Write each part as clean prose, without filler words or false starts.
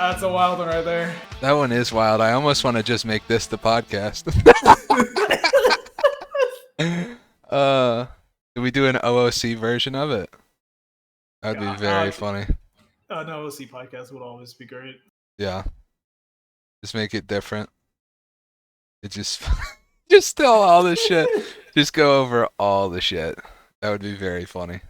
That's a wild one right there. That one is wild. I almost want to just make this the podcast. Do we do an OOC version of it? That'd be very funny. An OOC podcast would always be great. Yeah. Just make it different. It just tell all the shit. Just go over all the shit. That would be very funny.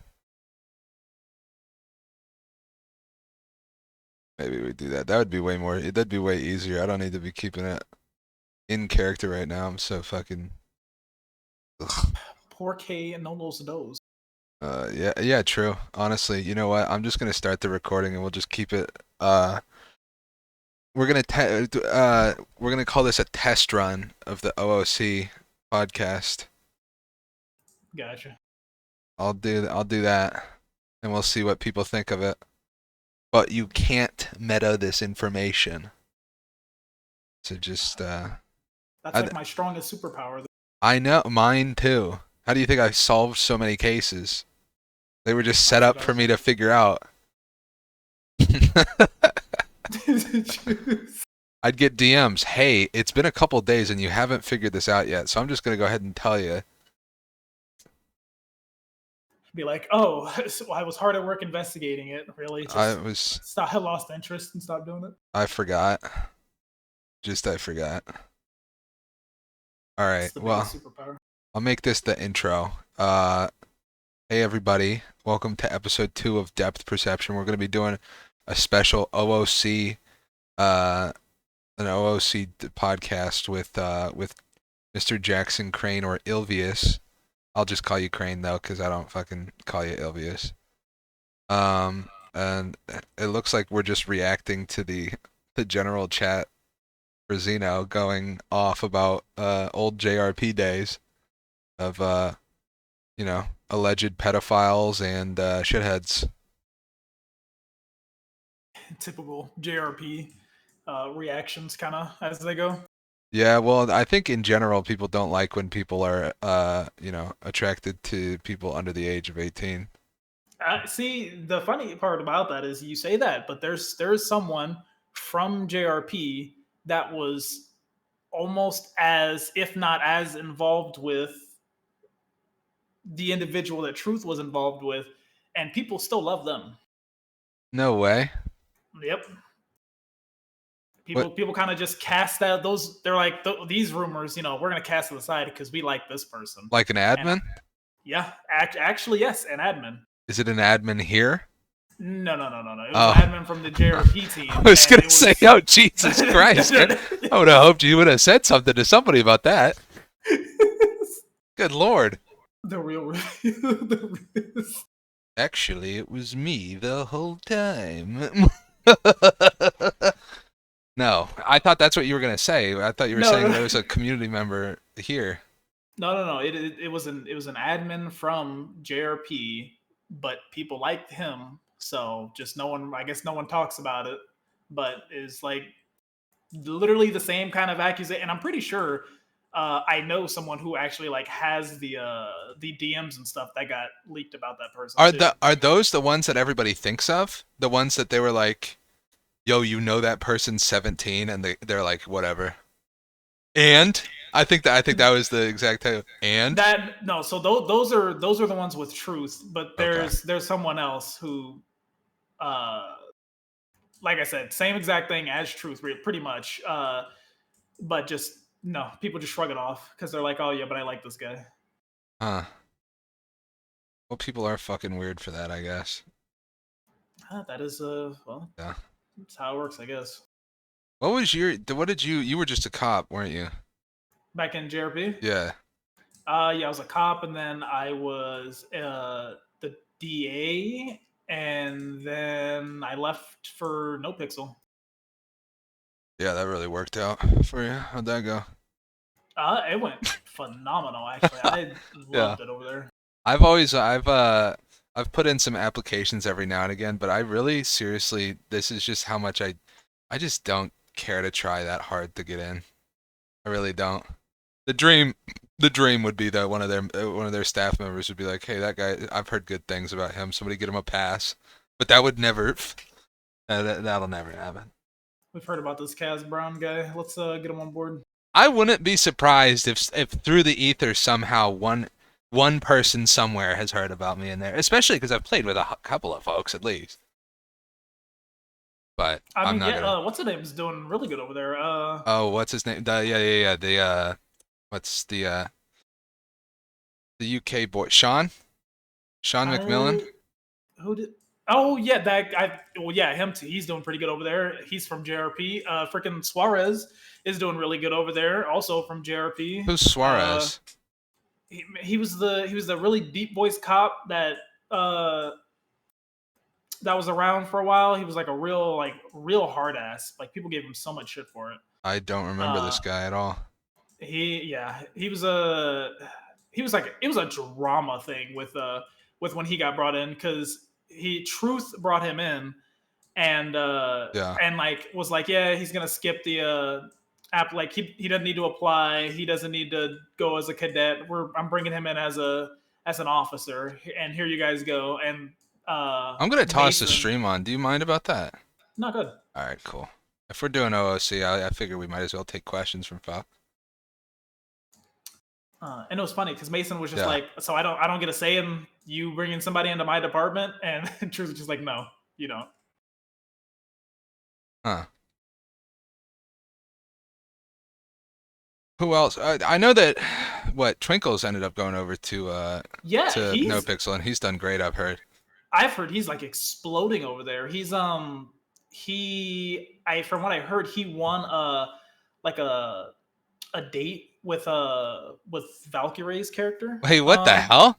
Maybe we do that. That would be way more. That'd be way easier. I don't need to be keeping it in character right now. I'm so fucking. Ugh. Poor K and no los dos. Yeah, true. Honestly, you know what? I'm just gonna start the recording and we'll just keep it. We're gonna call this a test run of the OOC podcast. Gotcha. I'll do that, and we'll see what people think of it. But you can't meta this information. So just That's like my strongest superpower. I know, mine too. How do you think I've solved so many cases? They were just set up for me to figure out. I'd get DMs, hey, it's been a couple days and you haven't figured this out yet, so I'm just going to go ahead and tell you. Be like, oh, so I was hard at work investigating it, really. I lost interest and stopped doing it. I forgot. I forgot. Alright, well, superpower. I'll make this the intro. Hey everybody, welcome to episode 2 of Depth Perception. We're going to be doing a special OOC podcast with Mr. Jackson Crane, or Ilvius. I'll just call you Crane though, because I don't fucking call you Ilvius. And it looks like we're just reacting to the general chat for Xeno going off about old JRP days of alleged pedophiles and shitheads. Typical JRP reactions, kind of as they go. Yeah, well, I think in general people don't like when people are, attracted to people under the age of 18. See, the funny part about that is you say that, but there's someone from JRP that was almost as, if not as involved with the individual that Truth was involved with, and people still love them. No way. Yep. People kind of just cast that. They're like, these rumors, we're gonna cast it aside because we like this person. Like an admin? Yeah, actually, yes, an admin. Is it an admin here? No. It was an admin from the JRP team. I was gonna say, oh Jesus Christ! I would have hoped you would have said something to somebody about that. Good Lord. The real. Actually, it was me the whole time. No, I thought that's what you were gonna say. I thought you were saying there was a community member here. No. It was an admin from JRP, but people liked him, so just no one talks about it. But is like literally the same kind of accusation, and I'm pretty sure I know someone who actually like has the DMs and stuff that got leaked about that person. Are those the ones that everybody thinks of? The ones that they were like, yo, that person's 17, and they're like, whatever. And I think that was the exact type. And that no, so those are the ones with Truth, but there's someone else who, like I said, same exact thing as Truth, pretty much. But just no, people just shrug it off because they're like, oh yeah, but I like this guy. Huh. Well, people are fucking weird for that, I guess. That is well. Yeah. That's how it works, I guess. What did you were just a cop, weren't you? Back in JRP? Yeah. Yeah, I was a cop, and then I was the DA, and then I left for No Pixel. Yeah, that really worked out for you. How'd that go? It went phenomenal, actually. I loved it over there. I've put in some applications every now and again, but I really, seriously, this is just how much I just don't care to try that hard to get in. I really don't. The dream would be that one of their staff members would be like, hey, that guy, I've heard good things about him. Somebody get him a pass. But that would never, that'll never happen. We've heard about this Kaz Brown guy. Let's get him on board. I wouldn't be surprised if through the ether somehow one person somewhere has heard about me in there, especially because I've played with a couple of folks at least. But I I'm mean, not yeah. gonna. What's the name's doing really good over there. Oh, what's his name? Yeah. What's the UK boy? Sean McMillan. I who did? Oh yeah, that guy. Well, yeah, him too. He's doing pretty good over there. He's from JRP. Freaking Suarez is doing really good over there, also from JRP. Who's Suarez? He was the really deep voice cop uh that was around for a while. He was like a real hard ass. Like people gave him so much shit for it. I don't remember Uh this guy at all. he was like it was a drama thing with when he got brought in because he Truth brought him in Yeah. and like was like, yeah, he's gonna skip the app, like he doesn't need to apply, he doesn't need to go as a cadet, I'm bringing him in as an officer, and here you guys go. And I'm gonna toss the Mason, stream on. Do you mind about that? not good. All right, cool. If we're doing OOC, I figure we might as well take questions from Fox. And it was funny because Mason was just Yeah. like, so I don't get a say in you bringing somebody into my department, and Truth was just like, no, you don't. Huh. Who else? I know that Twinkles ended up going over to Yeah, NoPixel, and he's done great. I've heard he's like exploding over there. He's from what I heard, he won like a date with Valkyrie's character. Wait, what the hell?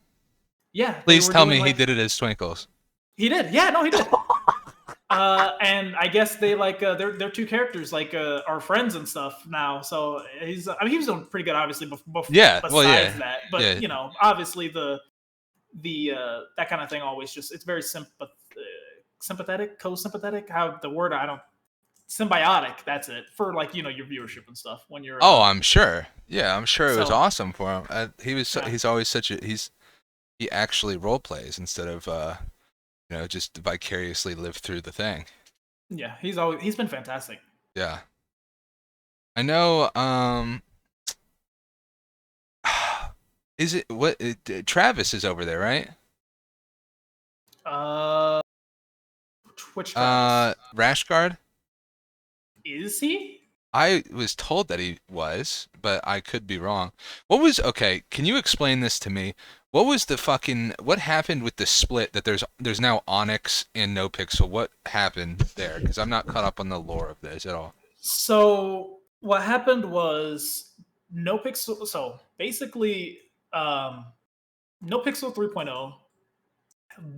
Yeah, they Please were tell doing, me he like, did it as Twinkles. he did. Yeah, no, he did. And I guess they like they're two characters like are friends and stuff now. So he was doing pretty good, obviously. Yeah, besides well, yeah, that, but yeah. Obviously the that kind of thing always just, it's very sympathetic, co-sympathetic. How the word, I don't, symbiotic. That's it for like your viewership and stuff when you're. Oh, I'm sure. Yeah, I'm sure it was So awesome for him. yeah, He's always he actually role plays instead of just vicariously live through the thing. yeah, he's been fantastic. Yeah. I know. Is it what? Travis is over there, right? Which Travis? Rashguard. Is he? I was told that he was, but I could be wrong. Okay, can you explain this to me? What happened with the split that there's now Onyx and NoPixel? What happened there? Because I'm not caught up on the lore of this at all. So what happened was NoPixel. So basically, NoPixel 3.0,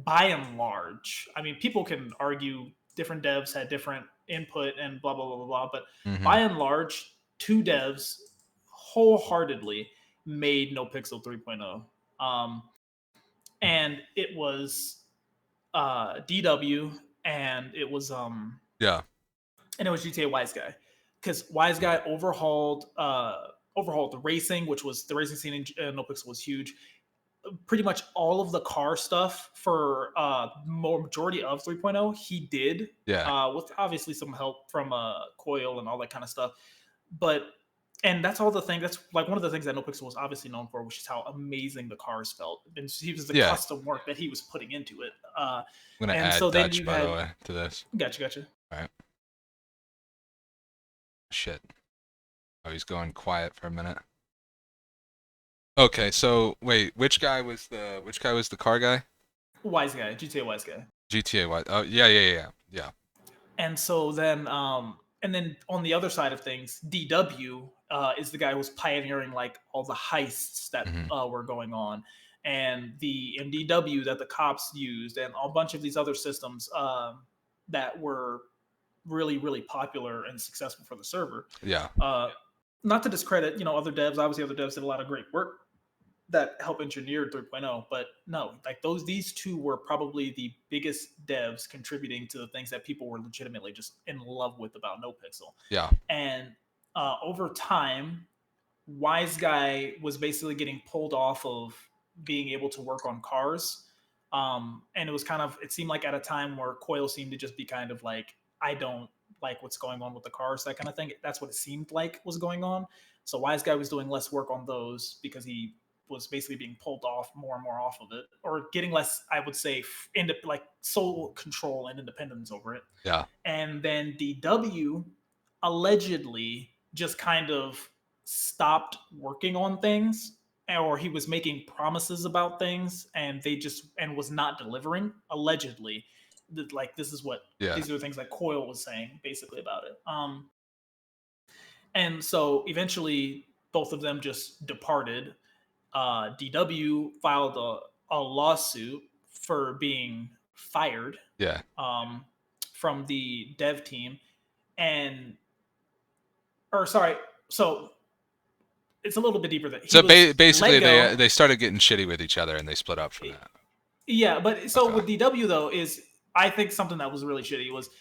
by and large, I mean, people can argue different devs had different input and blah blah blah blah blah, but by and large, two devs wholeheartedly made NoPixel 3.0, and it was DW, and it was Yeah. and it was GTA Wise Guy, because Wise Guy overhauled the racing, which was the racing scene in NoPixel was huge. Pretty much all of the car stuff for majority of 3.0 he did, Yeah. with obviously some help from Coil and all that kind of stuff. And that's all the thing. That's like one of the things that NoPixel was obviously known for, which is how amazing the cars felt. And he was the custom work that he was putting into it. I'm gonna add Dutch, by the way, to this. Gotcha. All right. Shit. Oh, he's going quiet for a minute. Okay, so wait, which guy was the car guy? Wise Guy, GTA Wise Guy. GTA Wise. Oh, yeah. And so then, and then on the other side of things, DW is the guy who was pioneering like all the heists that were going on, and the MDW that the cops used, and a bunch of these other systems that were really, really popular and successful for the server. Yeah. Not to discredit, other devs. Obviously, other devs did a lot of great work that help engineer 3.0, but no, like these two were probably the biggest devs contributing to the things that people were legitimately just in love with about NoPixel. Yeah. And over time, Wise Guy was basically getting pulled off of being able to work on cars. And it seemed like at a time where Coil seemed to just be kind of like, I don't like what's going on with the cars, that kind of thing. That's what it seemed like was going on. So Wise Guy was doing less work on those because he was basically being pulled off more and more off of it, or getting less, I would say, like sole control and independence over it. Yeah. And then DW allegedly just kind of stopped working on things, or he was making promises about things and was not delivering, allegedly. Like this is what these are the things that Coyle was saying basically about it. And so eventually both of them just departed. DW filed a lawsuit for being fired from the dev team, and or sorry, so it's a little bit deeper than so basically they started getting shitty with each other and they split up from that. Yeah, but so with DW though, is I think something that was really shitty was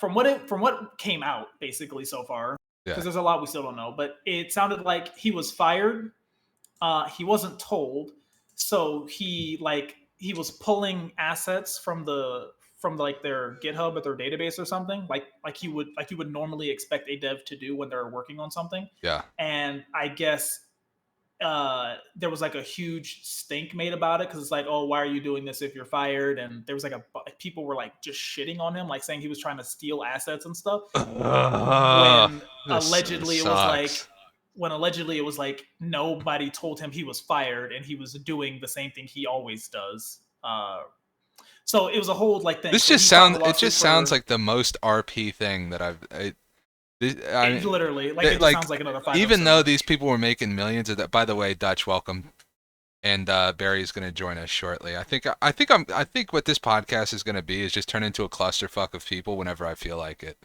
from what came out basically so far, because there's a lot we still don't know, but it sounded like he was fired. He wasn't told, so he was pulling assets from like their GitHub or their database or something, like you would normally expect a dev to do when they're working on something. Yeah. And I guess there was like a huge stink made about it because it's like, oh, why are you doing this if you're fired? And there was like people were like just shitting on him, like saying he was trying to steal assets and stuff. When allegedly it was like nobody told him he was fired and he was doing the same thing he always does. So it was a whole like thing. This just sounds like the most RP thing that I mean, literally it sounds like another 5. Even though these people were making millions of that. By the way, Dutch, welcome, and Barry's going to join us shortly. I think what this podcast is going to be is just turn into a clusterfuck of people whenever I feel like it,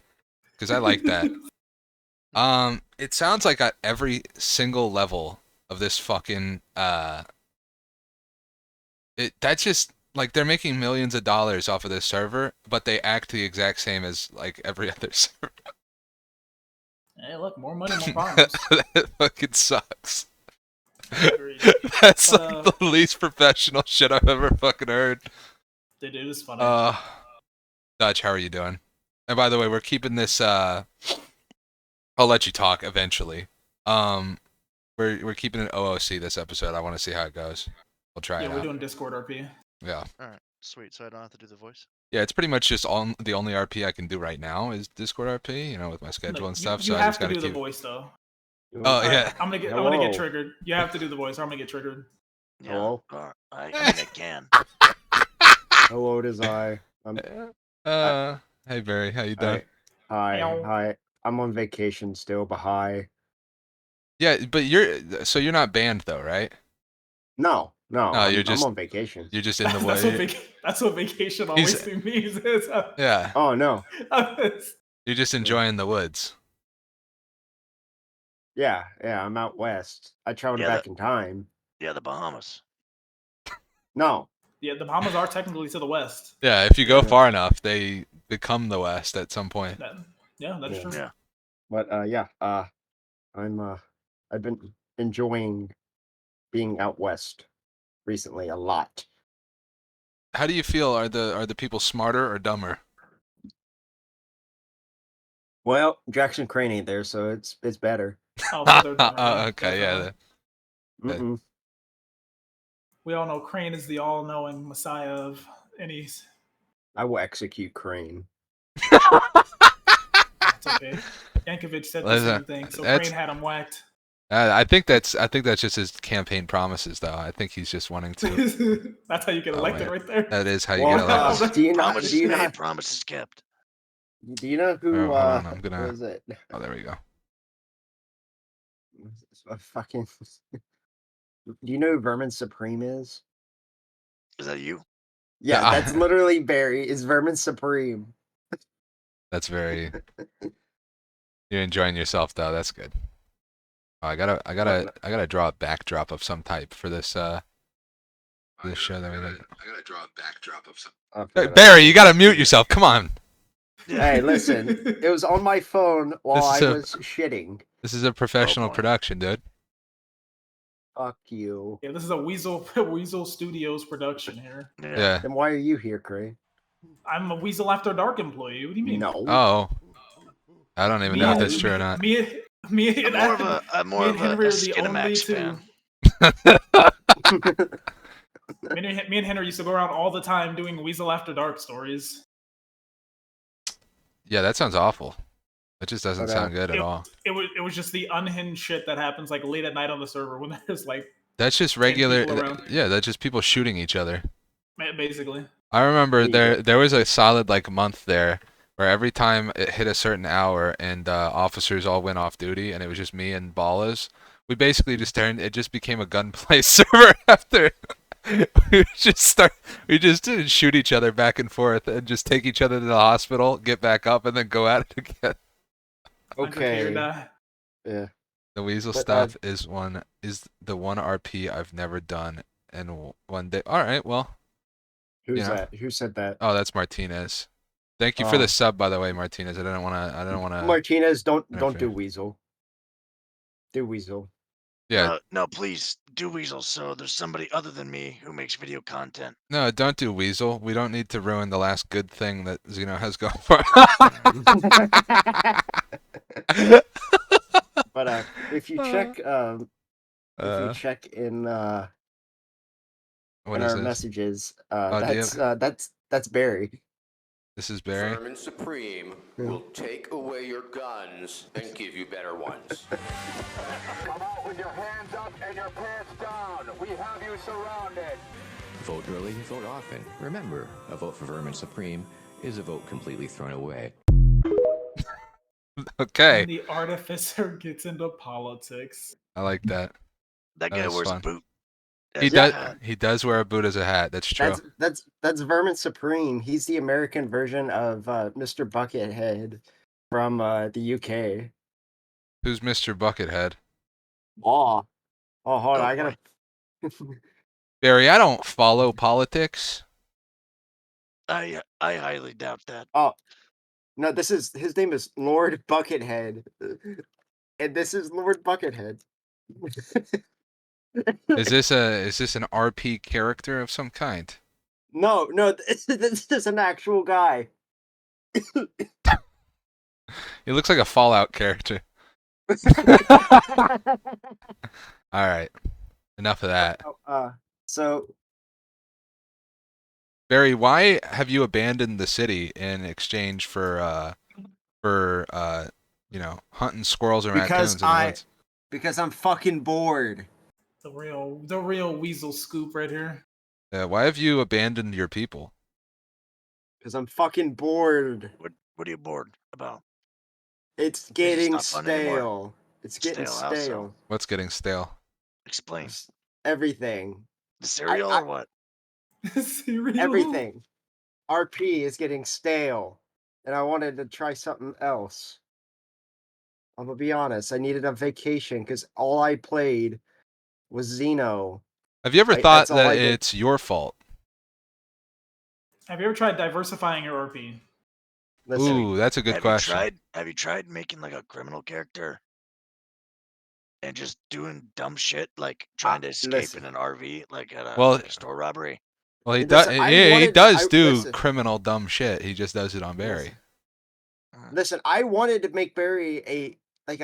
because I like that. It sounds like at every single level of this fucking that's just like they're making millions of dollars off of this server, but they act the exact same as like every other server. Hey, look, more money, more problems. That fucking sucks. That's like the least professional shit I've ever fucking heard. Dude, it is funny. Dutch, how are you doing? And by the way, we're keeping this. I'll let you talk eventually. We're keeping an OOC this episode. I want to see how it goes. We'll try it out. Yeah, we're doing Discord RP. Yeah. All right, sweet. So I don't have to do the voice. Yeah, it's pretty much just the only RP I can do right now is Discord RP. You know, with my schedule and stuff. You have to do the voice though. Oh yeah. I'm gonna get triggered. You have to do the voice, or I'm gonna get triggered. Yeah. Hello? I mean, I can. Hello, it is I. Hey Barry, how you doing? Hi. I'm on vacation still, but hi. Yeah, but you're not banned though, right? No, I'm on vacation. You're just in the way. That's what vacation always means. Yeah. Oh no. You're just enjoying the woods. Yeah, I'm out west. I traveled back in time. Yeah, the Bahamas. No. Yeah, the Bahamas are technically to the west. Yeah, if you go far enough, they become the west at some point. That's true. Yeah. But I've been enjoying being out west recently a lot. How do you feel? Are the people smarter or dumber? Well, Jackson Crane ain't there, so it's better. Oh, so they're dumber, okay, definitely. yeah. We all know Crane is the all-knowing messiah of any. I will execute Crane. That's okay. Yankovic said the same thing, so Crane had him whacked. I think that's just his campaign promises, though. I think he's just wanting to. That's how you get elected, right there. That is how you get elected. Do you not promises kept? Do you know who? Hold on, I'm gonna. Was it? Oh, there we go. Fucking. Do you know who Vermin Supreme is? Is that you? Yeah, that's literally Barry. Is Vermin Supreme. That's very. You're enjoying yourself, though. That's good. Oh, I gotta draw a backdrop of some type for this this show that we did. I gotta draw a backdrop of some. Hey, Barry, you gotta mute yourself. Come on. Hey, listen. It was on my phone while I was shitting. This is a professional production, dude. Fuck you. Yeah, this is a Weazel Studios production here. Yeah. Then why are you here, Cray? I'm a Weazel After Dark employee. What do you mean? No. Oh. I don't even Me know if and that's true or not. me and I'm more me of and Henry a are the only Skinamax two. fan. Me and Henry used to go around all the time doing Weazel After Dark stories. Yeah, that sounds awful. That just doesn't Okay. sound good at all. It was just the unhinged shit that happens like late at night on the server when there's like That's just 10 regular. people around. Yeah, that's just people shooting each other. Basically. I remember Yeah. there was a solid like month there where every time it hit a certain hour and officers all went off duty and it was just me and Ballas, we basically just it just became a gunplay server after. we just did shoot each other back and forth and just take each other to the hospital, get back up, and then go at it again. Okay. Die. Yeah. The Weazel But, stuff is the one RP I've never done, and one day. All right, well. Who's You know. that? Who said that? Oh, that's Martinez. Thank you for the Oh. sub, by the way, Martinez. I don't want to. Martinez, don't interfere. do Weazel. Do Weazel. Yeah. No, please do Weazel. So there's somebody other than me who makes video content. No, don't do Weazel. We don't need to ruin the last good thing that Xeno has going for. But if you check in What in is our this? messages, Oh, that's Barry. This is Barry. Vermin Supreme will take away your guns and give you better ones. Come out with your hands up and your pants down. We have you surrounded. Vote early, vote often. Remember, a vote for Vermin Supreme is a vote completely thrown away. Okay. And the artificer gets into politics. I like that. That That guy was wears fun. a boot. He as a does. hat. He does wear a boot as a hat. That's true. That's Vermin Supreme. He's the American version of Mr. Buckethead from the UK. Who's Mr. Buckethead? Oh, hold on. Oh, I gotta. Barry, I don't follow politics. I highly doubt that. Oh, no. His name is Lord Buckethead, and this is Lord Buckethead. Is this an RP character of some kind? No, this is an actual guy. He looks like a Fallout character. All right. Enough of that. So Barry, why have you abandoned the city in exchange for hunting squirrels and raccoons in the woods? because I'm fucking bored. The real Weazel scoop right here. Why have you abandoned your people? Because I'm fucking bored. What are you bored about? It's getting not fun anymore. stale. It's getting Stale, how so? stale. What's getting stale? Explain. Everything. The cereal or what? Cereal. Everything. RP is getting stale. And I wanted to try something else. I'm gonna be honest. I needed a vacation because all I played was Xeno. Have you ever thought that's all that I did. it's your fault? Have you ever tried diversifying your RP? Listen, Ooh, that's a good question. Have you tried making like a criminal character? And just doing dumb shit like trying to escape listen. in an RV, like at a, Well- like a store robbery? Well, he Listen, does. I He wanted- does I- do listen. criminal dumb shit. He just does it on Barry. Listen, I wanted to make Barry a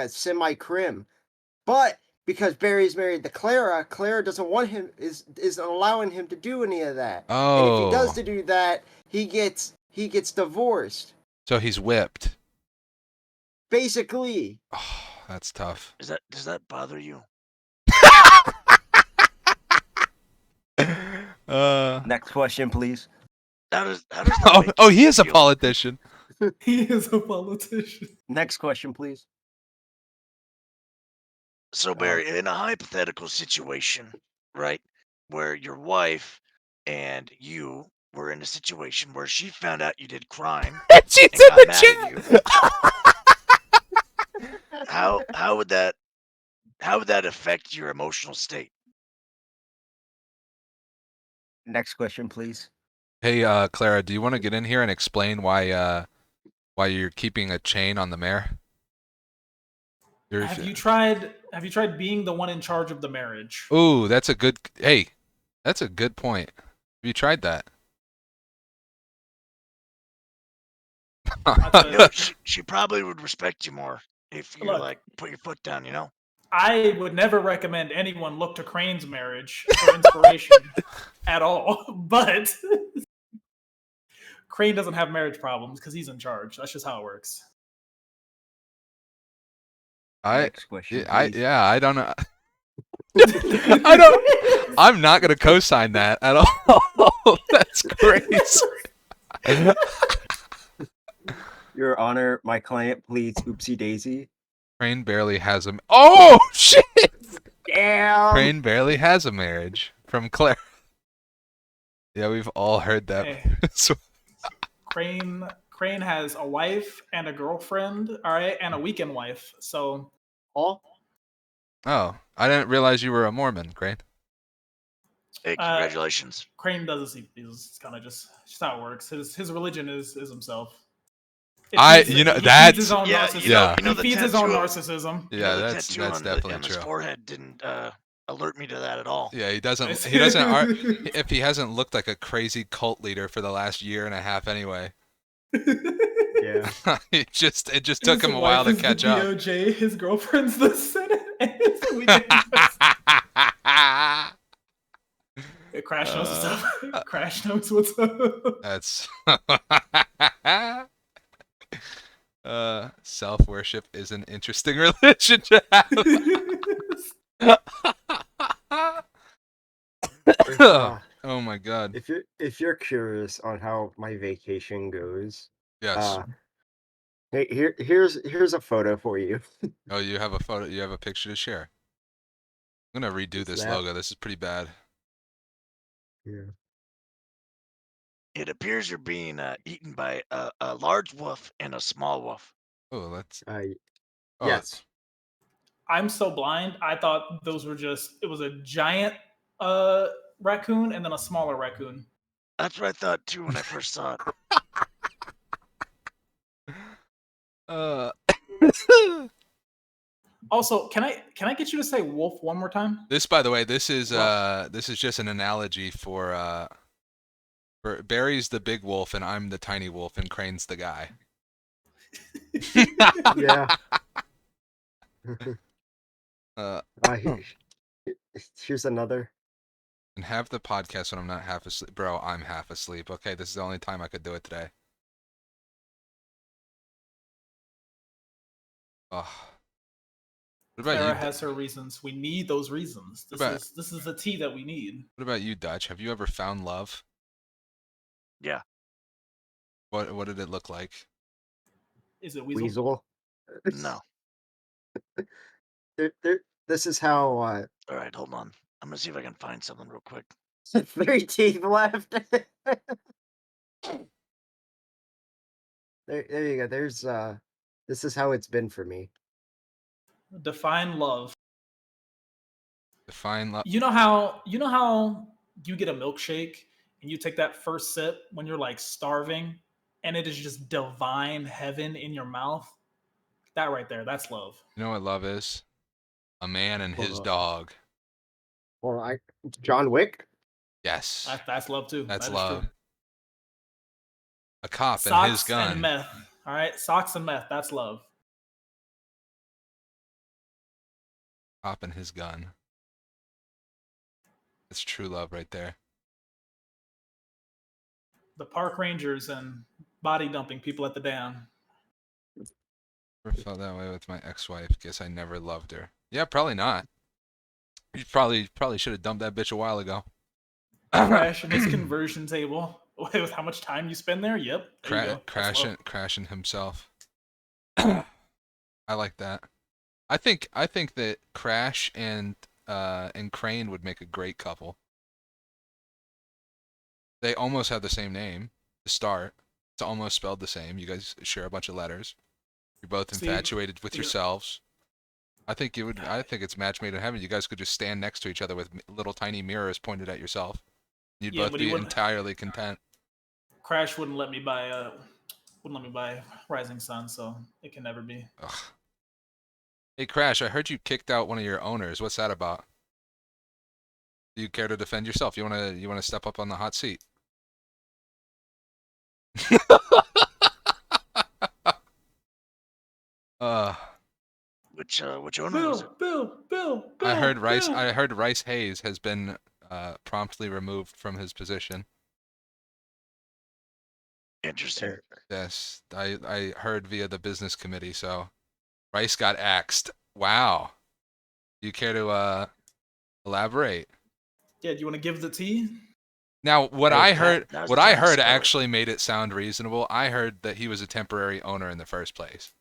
semi-crim, but because Barry's married to Clara, Clara doesn't want him is allowing him to do any of that. And if he does Oh, to do that, he gets divorced. so he's whipped. Basically. Oh, that's tough. Does that bother you? Next question, please. How does that make Oh, you he is a feel? politician. He is a politician. Next question, please. So Barry, in a hypothetical situation, right, where your wife and you were in a situation where she found out you did crime She's and in got the mad at chat. you, how would that affect your emotional state? Next question, please. Hey, Clara, do you want to get in here and explain why you're keeping a chain on the mare? Have you tried being the one in charge of the marriage? Ooh, that's a good. Hey, that's a good point. Have you tried that? She probably would respect you more if you Look. like put your foot down. You know. I would never recommend anyone look to Crane's marriage for inspiration at all. But Crane doesn't have marriage problems because he's in charge. That's just how it works. Next question, I don't know. I'm not gonna co-sign that at all. That's crazy. Your Honor, my client pleads oopsie daisy. Crane barely has a. Oh shit! Damn. Crane barely has a marriage from Claire. Yeah, we've all heard that. Hey. Crane has a wife and a girlfriend, all right, and a weekend wife. So. Oh, I didn't realize you were a Mormon, Crane. Hey, congratulations. Crane does this. It's kind of just how it works. His religion is himself. He feeds his own narcissism. Yeah, that's definitely on true. His forehead didn't alert me to that at all. Yeah, he doesn't. If he hasn't looked like a crazy cult leader for the last year and a half, anyway. Yeah. it just took him a while to catch up. DOJ, his girlfriend's the Senate. Crash knows what's up. Crash knows what's up. That's self-worship is an interesting religion to have. Oh my god. If you're curious on how my vacation goes, yes. Hey, here's a photo for you. Oh, you have a photo. You have a picture to share. I'm gonna redo this logo. This is pretty bad. Yeah. It appears you're being eaten by a large wolf and a small wolf. Oh, that's. Yes. I'm so blind. I thought those were it was a giant raccoon and then a smaller raccoon. That's what I thought too when I first saw it. Also, can I get you to say wolf one more time? This, by the way, this is just an analogy for Barry's the big wolf and I'm the tiny wolf and Crane's the guy. Yeah. Here's another. And have the podcast when I'm not half asleep. Bro, I'm half asleep. Okay, this is the only time I could do it today. Oh. What about Sarah you? has her reasons. We need those reasons. This is the tea that we need. What about you, Dutch? Have you ever found love? Yeah. What did it look like? Is it Weazel? No. This is how. All right, hold on. I'm gonna see if I can find something real quick. 3 teeth left. There you go. There's this is how it's been for me. Define love. Define love. You know how you get a milkshake and you take that first sip when you're like starving and it is just divine heaven in your mouth? That right there, that's love. You know what love is? A man and his dog. Well, John Wick? Yes. That's love too. That's that love. True. A cop Socks and his gun. And meth. All right, socks and meth. That's love. Cop and his gun. That's true love right there. The park rangers and body dumping people at the dam. Never felt that way with my ex-wife. Guess I never loved her. Yeah, probably not. You probably should have dumped that bitch a while ago. Crash in his conversion table. With how much time you spend there? Yep. There you go. Crashing himself. I like that. I think that Crash and Crane would make a great couple. They almost have the same name to start. It's almost spelled the same. You guys share a bunch of letters. You're both infatuated with yourselves. I think it's match made in heaven. You guys could just stand next to each other with little tiny mirrors pointed at yourself. You'd both be entirely content. Crash wouldn't let me buy Rising Sun, so it can never be. Ugh. Hey Crash, I heard you kicked out one of your owners. What's that about? Do you care to defend yourself? You wanna step up on the hot seat? Which owner was it? Bill. I heard Rice Hayes has been promptly removed from his position. Interesting. Yes, I heard via the business committee. So Rice got axed. Wow. You care to elaborate? Yeah, do you want to give the tea? Now, what I heard now's the time to spill it. actually made it sound reasonable. I heard that he was a temporary owner in the first place.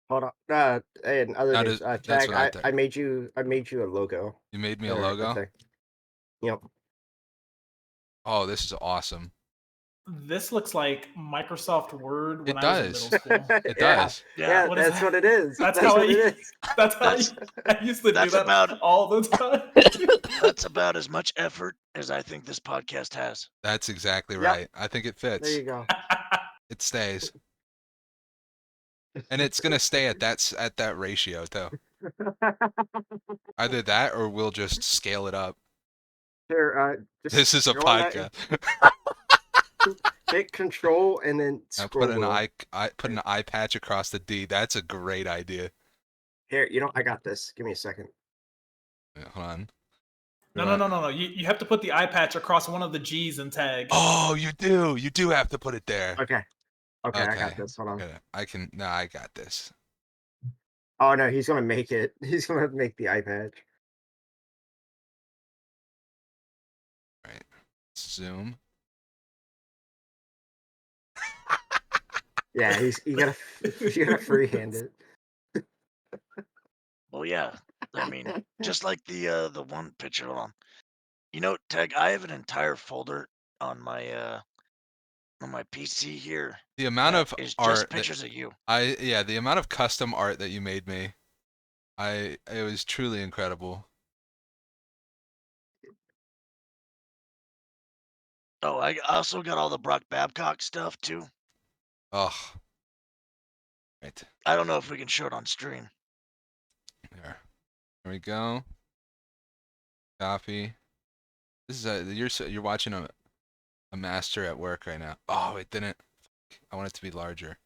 Hold on. And other Now news. that's Tag. what I think. I made you a logo. You made me a Or logo? thing. Yep. Oh, this is awesome. This looks like Microsoft Word when It I was in does. middle school. It Yeah. does. Yeah, What is that's that? what it is. That's how what I- it is. That's how I used to do that's that about- all the time. That's about as much effort as I think this podcast has. That's exactly Yep. right. I think it There fits. you go. It stays. And it's gonna stay at that ratio too. Either that or we'll just scale it up. Here, just This is a go on that podcast. and hit control and then Now scroll. put an wheel. put an eye patch across the D. That's a great idea. Here, I got this. Give me a second. Wait, hold on. No. You have to put the eye patch across one of the G's in Tag. Oh, you do. You do have to put it there. Okay, I got this. Hold on. I got this. Oh no, he's gonna make it. He's gonna make the iPad. Right. Zoom. Yeah, you gotta freehand it. Well, yeah. I mean, just like the one picture. Hold on. You know, Tag, I have an entire folder on my PC here. The amount of is art just pictures of you. the amount of custom art that you made me. It was truly incredible. Oh, I also got all the Brock Babcock stuff too. Oh. Right. I don't know if we can show it on stream. There we go. Copy. This is you're watching a master at work right now. Oh, it didn't. I want it to be larger.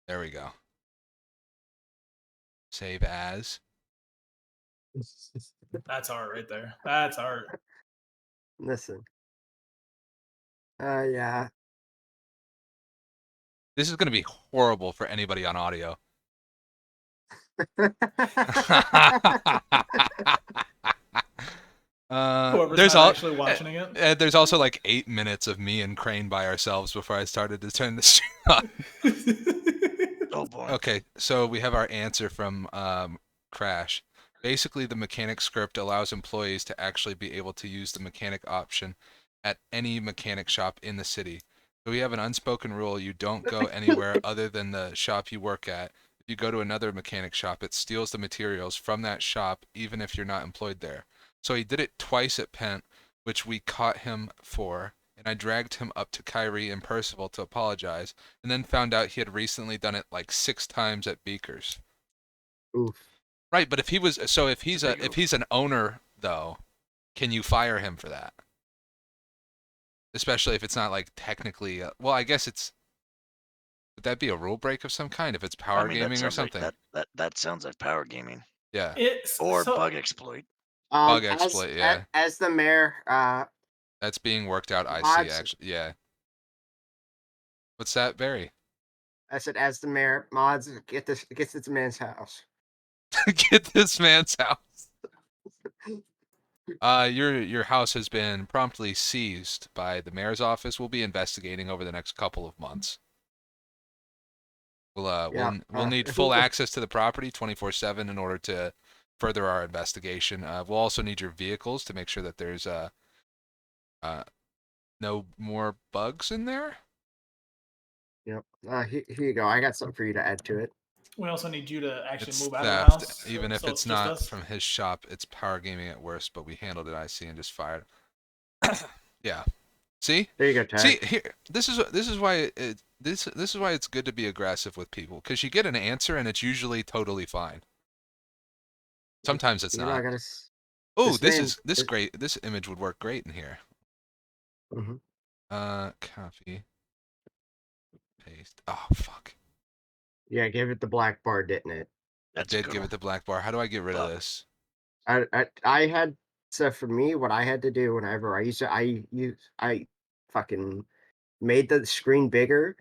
There we go. Save as. That's art right there. That's art. Listen. Yeah. This is going to be horrible for anybody on audio. Whoever's there's not actually watching it. There's also like 8 minutes of me and Crane by ourselves before I started to turn the stream on. Oh boy. Okay, so we have our answer from Crash. Basically, the mechanic script allows employees to actually be able to use the mechanic option at any mechanic shop in the city. So we have an unspoken rule: you don't go anywhere other than the shop you work at. If you go to another mechanic shop, it steals the materials from that shop, even if you're not employed there. So he did it twice at Pent, which we caught him for, and I dragged him up to Kyrie and Percival to apologize, and then found out he had recently done it like 6 times at Beakers. Oof. Right, but if he's an owner though, can you fire him for that? Especially if it's not like technically, well, I guess would that be a rule break of some kind if it's power gaming or something? That sounds like power gaming. Yeah. Or bug exploit. Bug exploit, yeah. As the mayor, that's being worked out. I see, actually, yeah. What's that, Barry? I said, as the mayor, mods get this man's house. Get this man's house. Your house has been promptly seized by the mayor's office. We'll be investigating over the next couple of months. We'll need full access to the property 24/7 in order to further our investigation. We'll also need your vehicles to make sure that there's no more bugs in there. Yep. Here you go. I got something for you to add to it. We also need you to actually It's move out theft, of the house. even if so it's just not us. from his shop. It's power gaming at worst, but we handled it. I see, and just fired. Yeah. See? There you go, Tag. See here. This is why this is why it's good to be aggressive with people, because you get an answer and it's usually totally fine. Sometimes it's not. Oh, this image would work great in here. Mm-hmm. Copy. Paste. Oh fuck. Yeah, gave it the black bar, didn't it? That's I a did good give one. it the black bar. How do I get rid of Fuck. this? I had, so for me, what I had to do whenever I fucking made the screen bigger,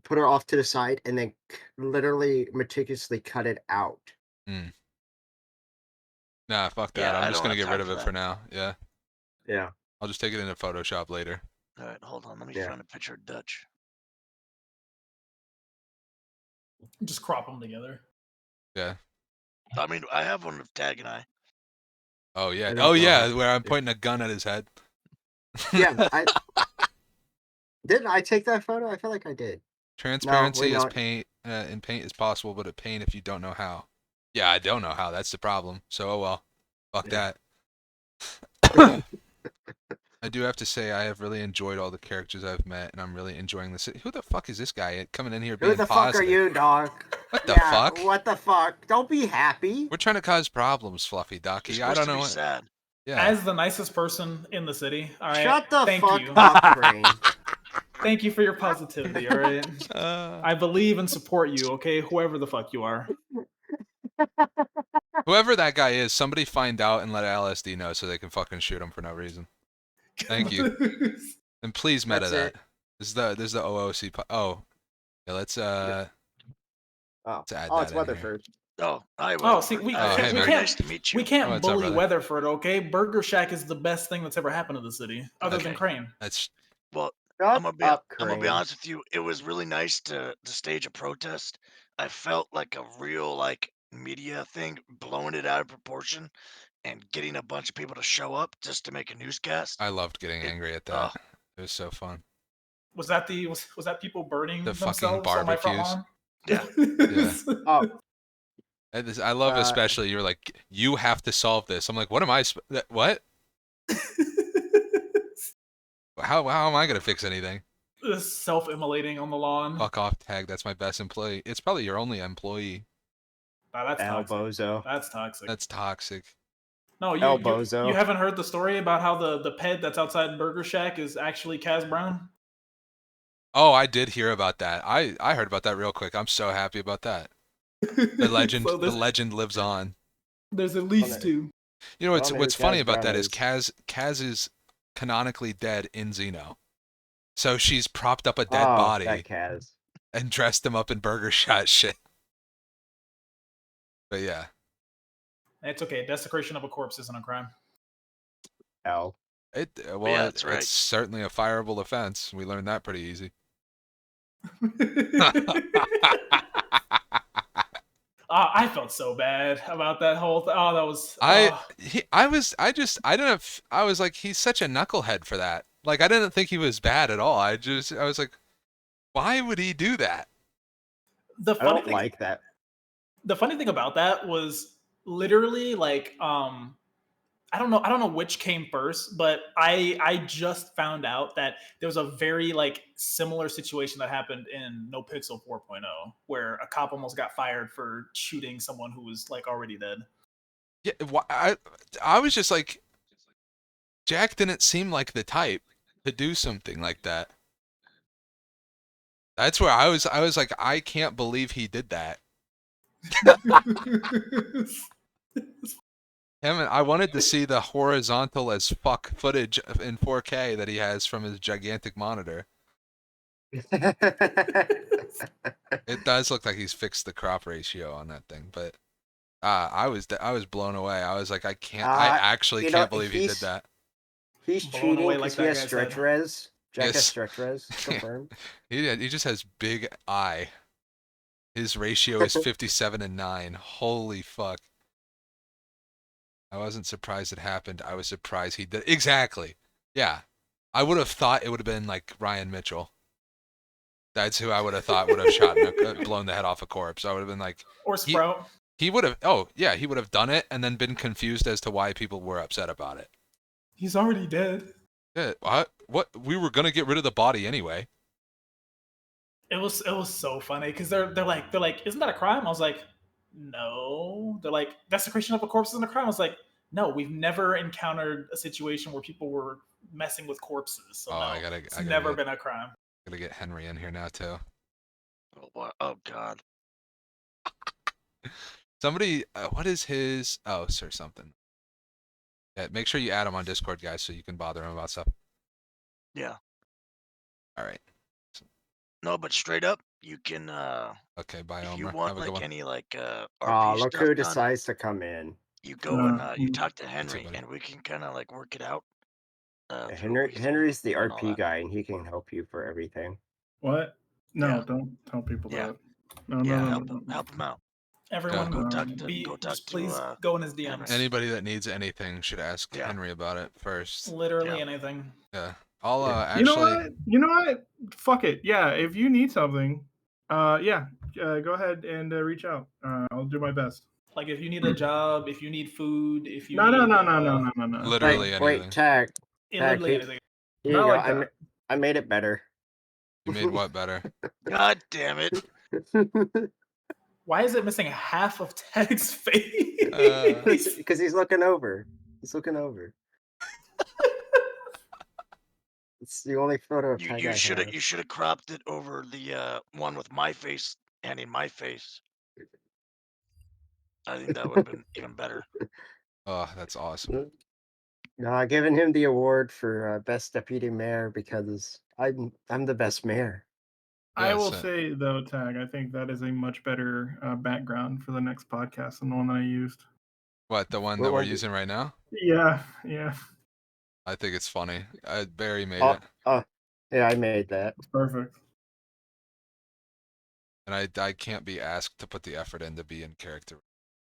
put it off to the side, and then literally meticulously cut it out. Mm. Nah, fuck that. Yeah, I'm I just don't gonna have get time rid of for it that. for now. Yeah, Yeah. I'll just take it into Photoshop later. All right, hold on. Let me Yeah. find a picture of Dutch. Just crop them together. Yeah. I mean, I have one of Tagg and I. Oh yeah. I don't Oh know yeah, how- where I'm pointing a gun at his head. Yeah, didn't I take that photo? I feel like I did. Transparency is not. paint in paint is possible, but it paint if you don't know how. Yeah, I don't know how. That's the problem. So oh well. Fuck Yeah. that. I do have to say I have really enjoyed all the characters I've met, and I'm really enjoying this. Who the fuck is this guy coming in here Who being the fuck positive? are you, dog? What the Yeah, fuck? what the fuck? Don't be happy. We're trying to cause problems, Fluffy You're Ducky. supposed I don't to know be what. sad. Yeah. As the nicest person in the city, all right. Shut the Thank fuck you. up, Crane. Thank you for your positivity. All right. I believe and support you. Okay, whoever the fuck you are. Whoever that guy is, somebody find out and let LSD know so they can fucking shoot him for no reason. Thank you. And please meta That's that. it. This is the OOC. Oh, yeah. Let's Oh, let's add it's that in Weather here. first. Oh, hi, Oh, Weazel. see, we, Oh, hey, It's man. very nice to meet you. we can't What's up, bully brother? Weatherford, okay? Burger Shack is the best thing that's ever happened to the city, other than Okay. Crane. That's Well, Shut I'm gonna be up, I'm gonna be Crane. honest with you. It was really nice to stage a protest. I felt like a real like media thing, blowing it out of proportion and getting a bunch of people to show up just to make a newscast. I loved getting It- angry at Oh, that. It was so fun. Was that was that people burning The fucking themselves on my front barbecues. lawn? yeah. Yeah. Oh, I love Uh, especially you're like you have to solve this. I'm like, what am I? What? How am I gonna fix anything? Self-immolating on the lawn. Fuck off, Tag. That's my best employee. It's probably your only employee. Nah, that's El toxic. Bozo. That's toxic. That's toxic. No, El you Bozo. haven't heard the story about how the pet that's outside Burger Shack is actually Kaz Brown? Oh, I did hear about that. I heard about that real quick. I'm so happy about that. The legend So the legend lives on. there's at least Okay. two. You know I don't know what's who funny Kaz about Brown that is is. Kaz is canonically dead in Xeno. So she's propped up a dead Oh, body that Kaz. and dressed him up in burger shot shit. But yeah. It's okay. Desecration of a corpse isn't a crime. El. that's right. It's certainly a fireable offense. We learned that pretty easy. I felt so bad about that whole. Oh, that was. I was like, he's such a knucklehead for that. Like, I didn't think he was bad at all. I was like, why would he do that? The I funny don't thing, like that. the funny thing about that was literally like I don't know which came first, but I just found out that there was a very like similar situation that happened in No Pixel 4.0 where a cop almost got fired for shooting someone who was like already dead. Yeah, I was just like, Jack didn't seem like the type to do something like that. That's where I was like, I can't believe he did that. I wanted to see the horizontal as fuck footage in 4K that he has from his gigantic monitor. It does look like he's fixed the crop ratio on that thing, but I was blown away. I was like, I actually can't believe he did that. He's Blown cheating away because like he that has guy stretch said. res. Jack has Yes. stretch res. Confirmed. He just has big eye. His ratio is 57:9. Holy fuck. I wasn't surprised it happened. I was surprised he did. Exactly. Yeah. I would have thought it would have been like Ryan Mitchell. That's who I would have thought would have shot and blown the head off a corpse. I would have been like, Or Sprout. he would have. Oh yeah, he would have done it and then been confused as to why people were upset about it. He's already dead. Yeah, what? We were gonna get rid of the body anyway. It was so funny because they're like, isn't that a crime? I was like, no. They're like, desecration of a corpse isn't a crime. I was like, no, we've never encountered a situation where people were messing with corpses. So no, it's never been a crime. Gotta get Henry in here now too. Oh God. Somebody, what is his? Oh, sir, something. Yeah, make sure you add him on Discord, guys, so you can bother him about stuff. Yeah. All right. No, but straight up, you can. Okay, bye, If you Omer. want Have a good like one. any like Oh, RP look stuff who done, decides to come in. you go and you Mm. talk to you, Henry, buddy. and we can kind of like work it out. Through Henry, Weazel Henry's the and all RP that. guy, and he can help you for everything. What? No, Yeah. don't tell people Yeah. that. No, Yeah, no, no, help no, him, no. help him out. Everyone, Go talk just to please go in his Henry. DMs. Anybody that needs anything should ask Yeah. Henry about it first. Literally Yeah. anything. Yeah. I'll You know actually. what? You know what? Fuck it. Yeah, if you need something, go ahead and reach out. I'll do my best. Like if you need a job, if you need food, if you No, need no. Literally anything. Wait, Tagg. literally anything. Here you Not go. like that. I made it better. You made what better? God damn it! Why is it missing half of Tagg's face? Because he's looking over. He's looking over. It's the only photo of Tagg I have. You should have cropped it over the one with my face and in my face. I think that would have been even better. Oh, that's awesome. No, I'm giving him the award for best deputy mayor because I'm the best mayor. I will Yes, say though, Tagg, I think that is a much better background for the next podcast than the one that I used. What, the one What that we're was it? using right now? Yeah. I think it's funny. Barry made Oh, it, yeah, I made that. It's perfect. and I can't be asked to put the effort in to be in character.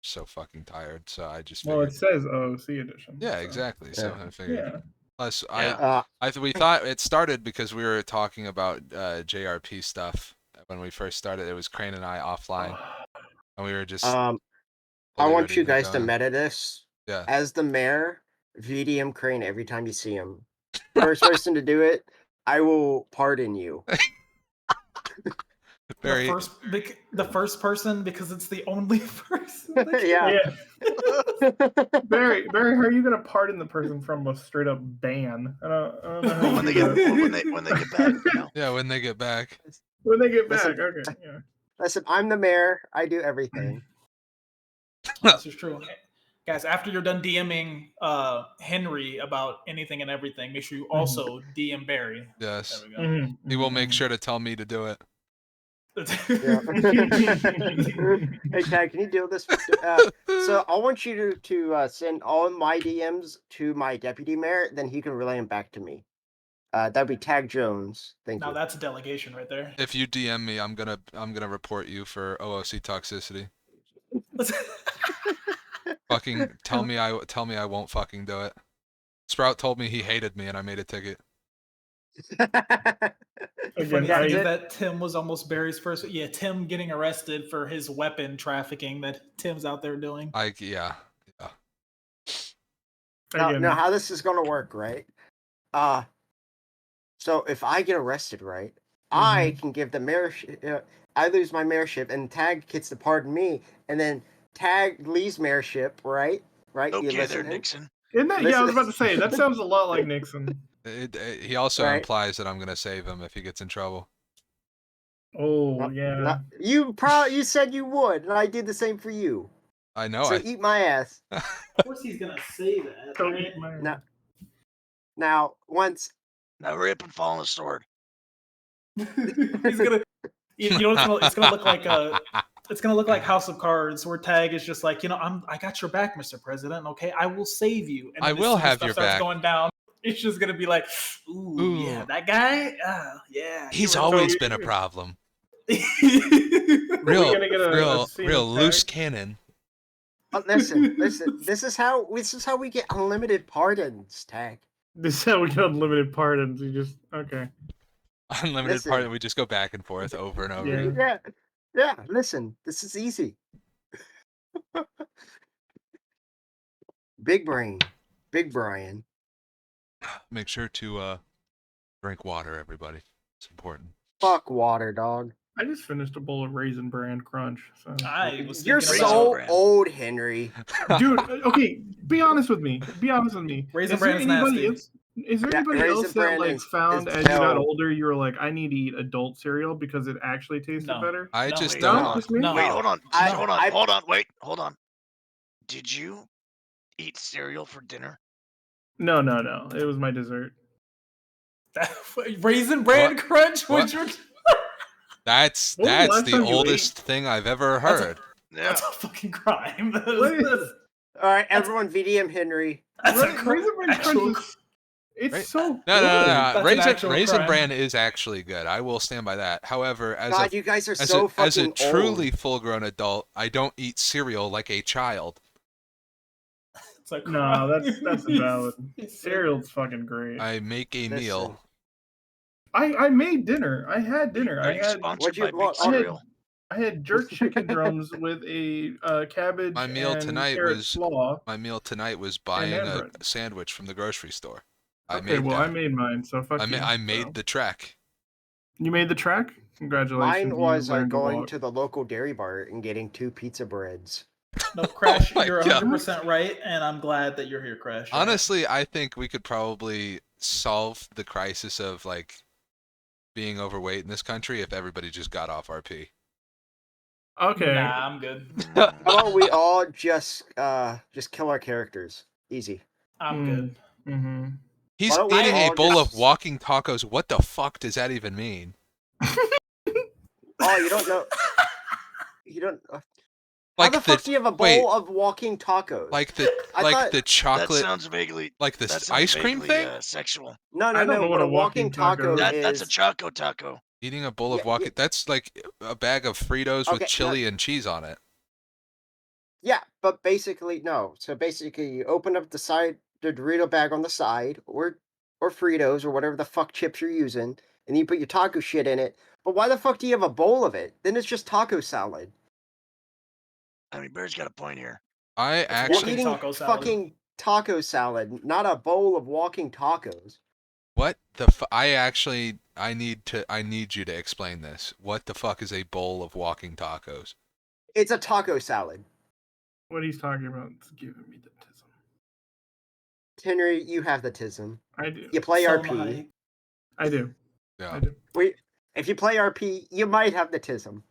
So fucking tired, so I just Well, figured. it says OOC edition. Yeah, so. exactly. So Yeah. I figured. Yeah. Plus, Yeah. we thought it started because we were talking about JRP stuff when we first started. It was Crane and I offline, and we were just. I fully want ready you to guys go to in. meta this. Yeah. As the mayor, VDM Crane every time you see him. First person to do it, I will pardon you. Barry, The first person because it's the only person. Yeah. Barry, how are you gonna pardon the person from a straight up ban? I don't know how When you they do that. when they get back, you know. yeah, when they get back. When they get back, Listen. okay. Yeah. Listen, I'm the mayor. I do everything. This is true. Guys, after you're done DMing Henry about anything and everything, make sure you also DM Barry. Yes. There we go. He will make sure to tell me to do it. Yeah. Hey, Tagg, can you deal with this? So I want you to send all my DMs to my deputy mayor, then he can relay them back to me. That'd be Tagg Jones. Thank Now you. that's a delegation right there. If you DM me, I'm gonna report you for OOC toxicity. Fucking tell me I won't fucking do it. Sprout told me he hated me and I made a ticket. Funny Again, thing is that Tim was almost Barry's first. Yeah, Tim getting arrested for his weapon trafficking that Tim's out there doing. Yeah. Now, how this is gonna work, right? So if I get arrested, right, I can give the mayorship. I lose my mayorship, and Tagg gets to pardon me, and then Tagg leaves mayorship, right? Right? Okay, there, Nixon. Isn't that? Yeah, I was about to say that sounds a lot like Nixon. He also Right. implies that I'm gonna save him if he gets in trouble. Oh yeah. You said you would, and I did the same for you. I know. So eat my ass. Of course he's gonna say that. So right? eat my- Now once. Now hurry up and fall on the sword. He's gonna. You know, it's gonna look like it's gonna look like House of Cards, where Tagg is just like, I got your back, Mr. President. Okay, I will save you. And I then will as soon as have stuff your starts back. going down, it's just gonna be like, ooh. Yeah, that guy. Yeah. He's you were- always been a problem. We're gonna get a scene real of loose Tagg? cannon. Listen. This is how we get unlimited pardons, Tagg. This is how we get unlimited pardons. You just okay. Unlimited Listen. pardon. We just go back and forth over and over. Yeah. Yeah. Listen, this is easy. Big brain, Big Brian. Make sure to drink water, everybody. It's important. Fuck water, dog. I just finished a bowl of Raisin Bran Crunch. So. You're Raisin so Bran. old, Henry. Dude, okay, be honest with me. Raisin Bran is nasty. Is there Yeah, anybody Raisin else that Bran like is- found is as you got no. older, you were like, I need to eat adult cereal because it actually tasted No. better? I No, just wait, don't. hold No, on. just me. No. Wait, hold on. I- Hold on. I- Hold on. Wait, hold on. Did you eat cereal for dinner? No. It was my dessert. Raisin Bran What? Crunch? What? Which That's When was the last the time you oldest thing I've ever That's a- heard. Yeah. That's a fucking crime. Wait. All right, everyone, VDM Henry. That's a Raisin Bran actual. Crunch is it's Right? so No. good. That's an Raisin actual Raisin crime. Bran is actually good. I will stand by that. However, as God, a you guys are as so a, as a fucking truly old. full-grown adult, I don't eat cereal like a child. It's a No, crime. that's valid. Cereal's fucking great. I make a Listen. meal. I made dinner. I had dinner. Are I you had sponsored you- by well, Big I had- Cereal? I had jerk chicken drums with a cabbage My meal and tonight carrot was- slaw. My meal tonight was And buying naan a bread. sandwich from the grocery store. I Okay, made well, that. I made mine, so fuck you. I made So. the trek. You made the track? Congratulations. Mine was you learned to going walk. to the local dairy bar and getting 2 pizza breads. No, Crash, Oh my you're God. 100% right, and I'm glad that you're here, Crash. Honestly, I think we could probably solve the crisis of like being overweight in this country if everybody just got off RP. Okay. Nah, I'm good. How about we all just kill our characters? Easy. I'm good. Mm-hmm. He's Why don't we eating a all bowl just- of walking tacos. What the fuck does that even mean? Oh, you don't know? You don't. Like How the fuck do you have a bowl wait, of walking tacos? like the I like thought- the That chocolate, sounds vaguely. like the That sounds ice cream vaguely, thing? sexual. No. I don't know What a walking taco taco is. That's a Choco Taco. Eating a bowl of Yeah, walking. That's like a bag of Fritos with Okay, chili and cheese on it. Yeah, but basically no. So basically, you open up the Dorito bag on the side, or Fritos, or whatever the fuck chips you're using, and you put your taco shit in it. But why the fuck do you have a bowl of it? Then it's just taco salad. I mean, Bear's got a point here. I You're actually walking eating taco salad. fucking taco salad, not a bowl of walking tacos. what the I need you to explain this. What the fuck is a bowl of walking tacos? It's a taco salad. What he's talking about is giving me the tism. Henry, you have the tism. I do. You play So RP. I do. Yeah. I do. If you play RP, you might have the tism.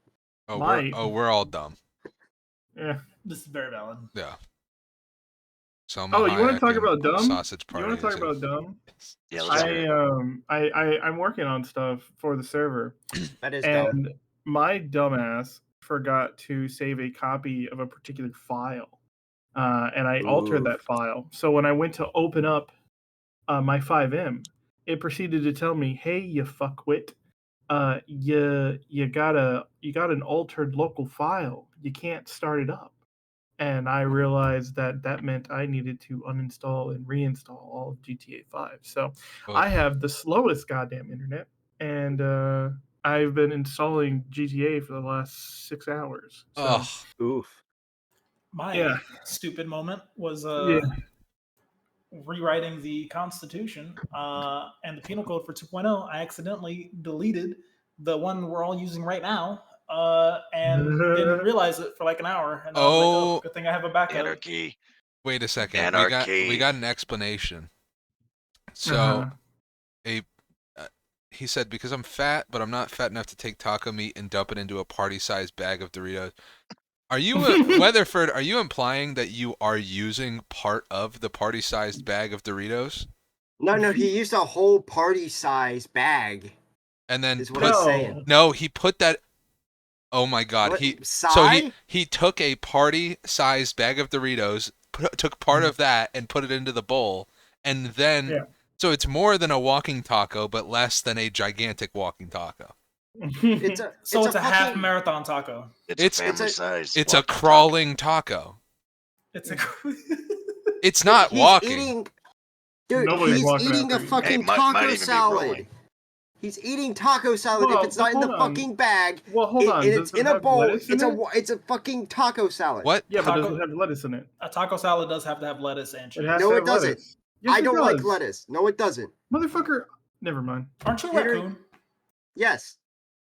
Oh, Might. we're all dumb. Yeah. This is very valid. Yeah. So Oh, you want to talk and about dumb? Sausage You party. want to talk about dumb? Yeah, let's hear it. I'm working on stuff for the server, That is dumb. and my dumbass forgot to save a copy of a particular file, and I altered Ooh. that file. So when I went to open up my 5M, it proceeded to tell me, "Hey, you fuckwit, you got an altered local file. You can't start it up." And I realized that meant I needed to uninstall and reinstall all of GTA 5. So Oh. I have the slowest goddamn internet, and I've been installing GTA for the last 6 hours. So, Ugh. Oof. My Yeah. stupid moment was Yeah. rewriting the Constitution and the Penal Code for 2.0. I accidentally deleted the one we're all using right now and didn't realize it for like an hour. And I was like, oh, good thing I have a backup. Anarchy. Wait a second. Anarchy. We got an explanation. So Uh-huh. he said, because I'm fat, but I'm not fat enough to take taco meat and dump it into a party-sized bag of Doritos. Are you, Weatherford, are you implying that you are using part of the party-sized bag of Doritos? No, he used a whole party-size bag. And then Is what I'm saying. No, he put that. Oh my God! What, So he took a party-sized bag of Doritos, took part of that, and put it into the bowl, and then so it's more than a walking taco, but less than a gigantic walking taco. It's a half fucking- marathon taco. It's a family size. It's a crawling taco. It's a. It's not He's walking. eating, dude, Nobody's he's walking eating a after you. fucking Hey, might taco even be salad. rolling. He's eating taco salad Well, if it's not in the hold on. fucking bag. Well, hold on. And Does it's it in a have bowl. lettuce in it? It's a fucking taco salad. What? Yeah, but Taco- does it have lettuce in it? A taco salad does have to have lettuce and cheese. It has No, to it have doesn't. lettuce. Yes, I it don't like does. lettuce. No, it doesn't. Motherfucker. Never mind. Aren't you a Henry- raccoon? Yes.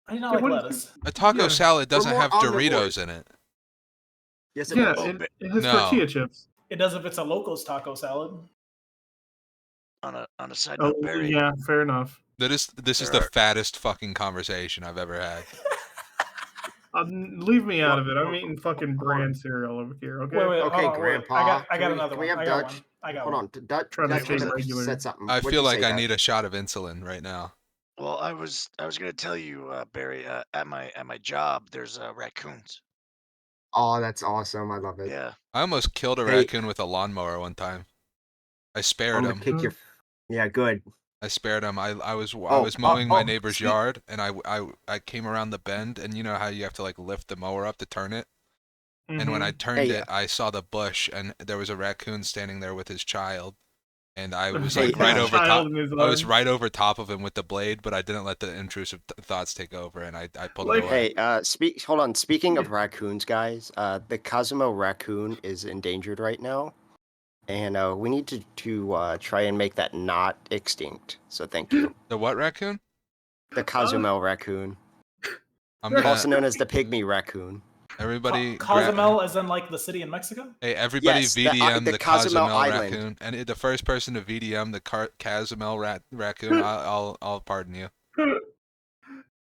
I do not Yeah, like what is lettuce. A taco Yeah. salad doesn't more have omnivores. Doritos in it. Yes, it Yeah, does. it has No. tortilla chips. It does if it's a Locos taco salad. on a side Oh, note, Barry. yeah, fair enough. This is the fattest fucking conversation I've ever had. Leave me out of it. I'm eating fucking bran cereal over here. Okay. Wait, Okay, hold on, wait. Grandpa. I got can another we one. have I got Dutch? one. I got Hold one. on. Dutch Trying to Dutch stay was regular. said something. I What'd feel you like say, I Dutch? need a shot of insulin right now. Well, I was gonna tell you, Barry, at my job, there's raccoons. Oh, that's awesome. I love it. Yeah. I almost killed a Hey. raccoon with a lawnmower one time. I spared I'm him. gonna kick your. Yeah, good. I spared him. I was Oh, mowing my oh, neighbor's see- yard, and I came around the bend, and you know how you have to like lift the mower up to turn it. And when I turned Hey, it, I saw the bush, and there was a raccoon standing there with his child, and I was Hey, like right over top. Child in his I was arms. right over top of him with the blade, but I didn't let the intrusive thoughts take over, and I pulled Like- it away. Hey, hold on. Speaking of raccoons, guys, the Cosmo raccoon is endangered right now, and we need to try and make that not extinct. So thank you. The what raccoon? The Cozumel raccoon, I'm gonna also known as the pygmy raccoon. everybody. Cozumel, as in like the city in Mexico. Hey, everybody Yes, the VDM the Cozumel Cozumel Island. raccoon, and the first person to VDM the Cozumel raccoon, I'll pardon you.